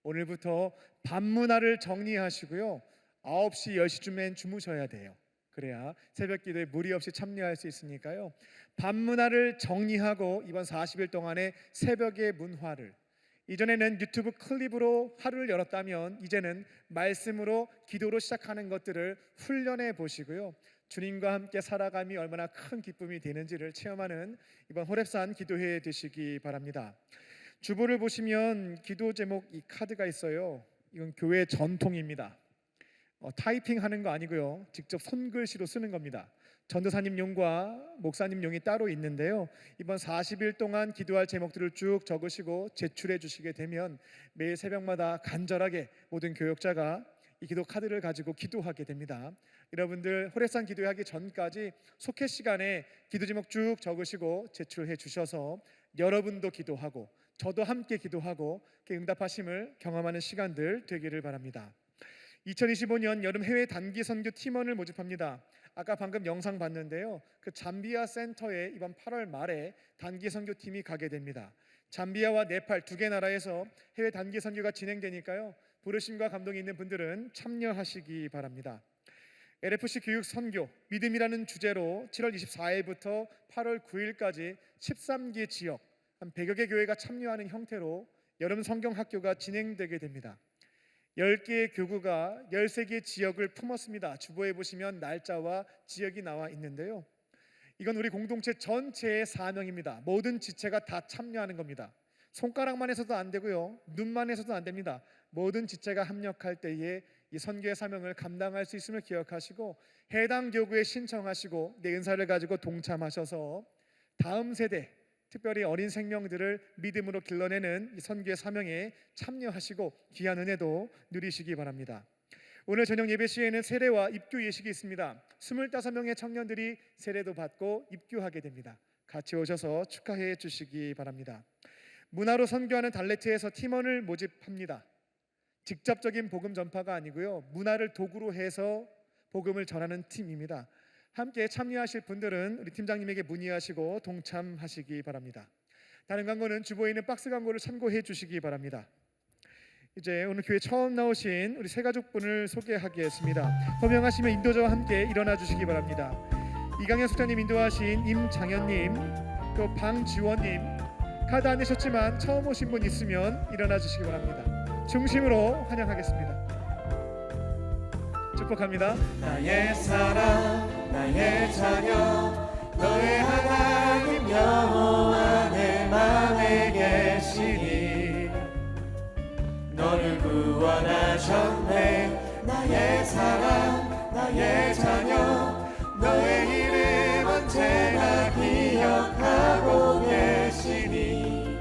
오늘부터 밤문화를 정리하시고요. 9시, 10시쯤엔 주무셔야 돼요. 그래야 새벽 기도에 무리 없이 참여할 수 있으니까요. 밤문화를 정리하고 이번 40일 동안의 새벽의 문화를, 이전에는 유튜브 클립으로 하루를 열었다면 이제는 말씀으로 기도로 시작하는 것들을 훈련해 보시고요. 주님과 함께 살아감이 얼마나 큰 기쁨이 되는지를 체험하는 이번 호렙산 기도회 되시기 바랍니다. 주보를 보시면 기도 제목 이 카드가 있어요. 이건 교회 전통입니다. 타이핑하는 거 아니고요. 직접 손글씨로 쓰는 겁니다. 전도사님 용과 목사님 용이 따로 있는데요. 이번 40일 동안 기도할 제목들을 쭉 적으시고 제출해 주시게 되면 매일 새벽마다 간절하게 모든 교역자가 이 기도 카드를 가지고 기도하게 됩니다. 여러분들 호렙산 기도하기 전까지 속회 시간에 기도 제목 쭉 적으시고 제출해 주셔서 여러분도 기도하고 저도 함께 기도하고 응답하심을 경험하는 시간들 되기를 바랍니다. 2025년 여름 해외 단기 선교 팀원을 모집합니다. 아까 방금 영상 봤는데요. 그 잠비아 센터에 이번 8월 말에 단기 선교팀이 가게 됩니다. 잠비아와 네팔 두 개 나라에서 해외 단기 선교가 진행되니까요. 부르심과 감동이 있는 분들은 참여하시기 바랍니다. LFC 교육 선교 믿음이라는 주제로 7월 24일부터 8월 9일까지 13개 지역 한 100여 개 교회가 참여하는 형태로 여름 성경 학교가 진행되게 됩니다. 10개의 교구가 13개 지역을 품었습니다. 주보에 보시면 날짜와 지역이 나와 있는데요. 이건 우리 공동체 전체의 사명입니다. 모든 지체가 다 참여하는 겁니다. 손가락만 해서도 안 되고요. 눈만 해서도 안 됩니다. 모든 지체가 합력할 때에 이 선교의 사명을 감당할 수 있음을 기억하시고 해당 교구에 신청하시고 내 은사를 가지고 동참하셔서 다음 세대 특별히 어린 생명들을 믿음으로 길러내는 이 선교의 사명에 참여하시고 귀한 은혜도 누리시기 바랍니다. 오늘 저녁 예배 시에는 세례와 입교 예식이 있습니다. 25명의 청년들이 세례도 받고 입교하게 됩니다. 같이 오셔서 축하해 주시기 바랍니다. 문화로 선교하는 달레트에서 팀원을 모집합니다. 직접적인 복음 전파가 아니고요. 문화를 도구로 해서 복음을 전하는 팀입니다. 함께 참여하실 분들은 우리 팀장님에게 문의하시고 동참하시기 바랍니다. 다른 광고는 주보에 있는 박스 광고를 참고해 주시기 바랍니다. 이제 오늘 교회 처음 나오신 우리 세 가족분을 소개하겠습니다. 호명하시면 인도자와 함께 일어나 주시기 바랍니다. 이강현 숙장님 인도하신 임장현님, 또 방지원님, 카드 안 내셨지만 처음 오신 분 있으면 일어나 주시기 바랍니다. 중심으로 환영하겠습니다. 축복합니다.
나의 사랑 나의 자녀 너의 하나님 여호와 내 맘에 계시니 너를 구원하셨네. 나의 사랑 나의 자녀 너의 이름 언제나 기억하고 계시니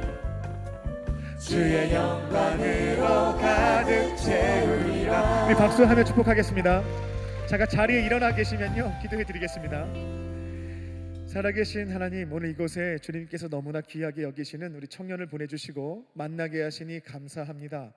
주의 영광으로 가득 채우리라.
우리 박수하며 축복하겠습니다. 잠깐 자리에 일어나 계시면요 기도해 드리겠습니다. 살아계신 하나님, 오늘 이곳에 주님께서 너무나 귀하게 여기시는 우리 청년을 보내주시고 만나게 하시니 감사합니다.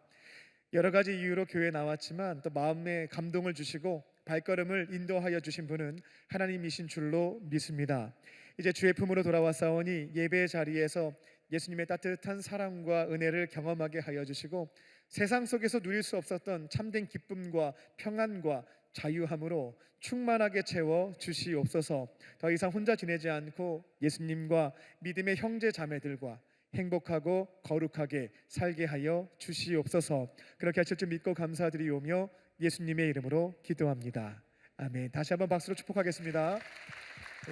여러 가지 이유로 교회에 나왔지만 또 마음에 감동을 주시고 발걸음을 인도하여 주신 분은 하나님이신 줄로 믿습니다. 이제 주의 품으로 돌아왔사오니 예배 자리에서 예수님의 따뜻한 사랑과 은혜를 경험하게 하여 주시고 세상 속에서 누릴 수 없었던 참된 기쁨과 평안과 자유함으로 충만하게 채워 주시옵소서. 더 이상 혼자 지내지 않고 예수님과 믿음의 형제 자매들과 행복하고 거룩하게 살게 하여 주시옵소서. 그렇게 하실 줄 믿고 감사드리오며 예수님의 이름으로 기도합니다. 아멘. 다시 한번 박수로 축복하겠습니다.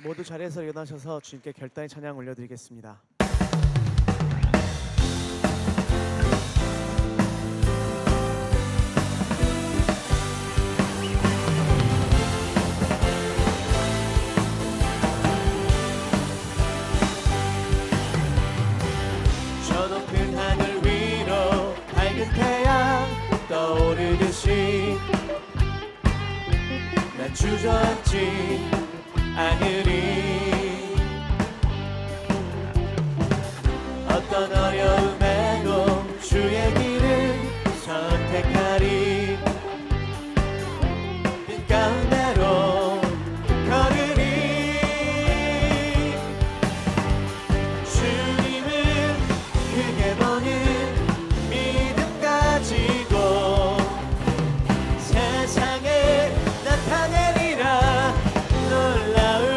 모두 자리에서 일어나셔서 주님께 결단의 찬양 올려드리겠습니다.
저 높은 하늘 위로 밝은 태양 떠오르듯이 난 주저앉지 않으리. 어떤 어려움에도 주의 길을 선택하리. 빛 가운데로 걸으리. 주님을 크게 보는 믿음 가지고 세상에 나타내리라. 놀라운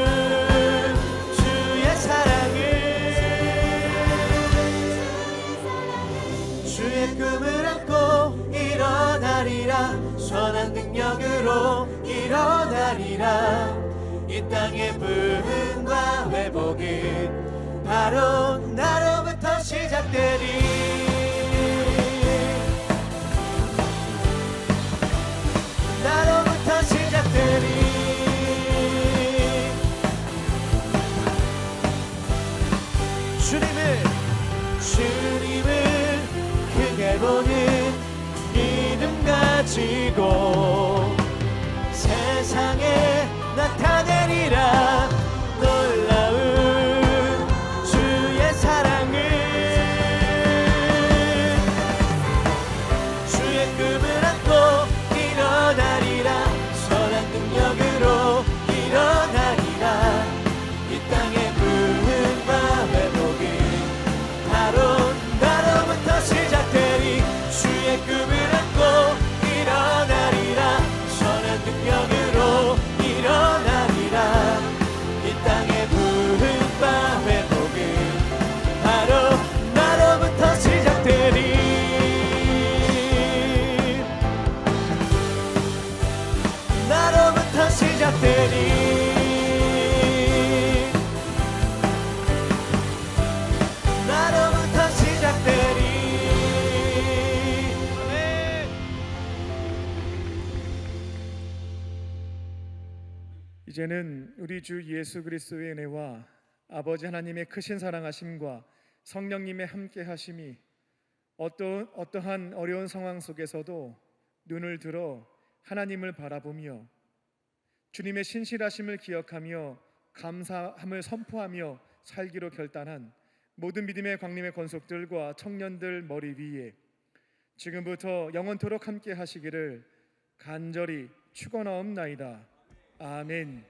주의 사랑을. 주의 꿈을 안고 일어나리라. 선한 능력으로 일어나리라. 이 땅의 부흥과 회복은 바로 나로부터 시작되리. 나로부터 시작되리. 주님을 크게 보는 믿음 가지고 세상에 나타내리라. 놀라운 주의 사랑을. 주의 꿈을 안고 일어나리라. 선한 능력으로 일어나리라. 이 땅의 부흥과 회복은 바로 나로부터 시작되리. 주의 꿈을 안고 일어나리라. 선한 능력으로 일어나리라. 이 땅의 부흥과 회복은 바로 나로부터 시작되리. 나로부터 시작되리. 나로부터 시작되리.
이제는 우리 주 예수 그리스도의 은혜와 아버지 하나님의 크신 사랑하심과 성령님의 함께하심이 어떠한 어려운 상황 속에서도 눈을 들어 하나님을 바라보며 주님의 신실하심을 기억하며 감사함을 선포하며 살기로 결단한 모든 믿음의 광림의 권속들과 청년들 머리 위에 지금부터 영원토록 함께 하시기를 간절히 축원하옵나이다. 아멘.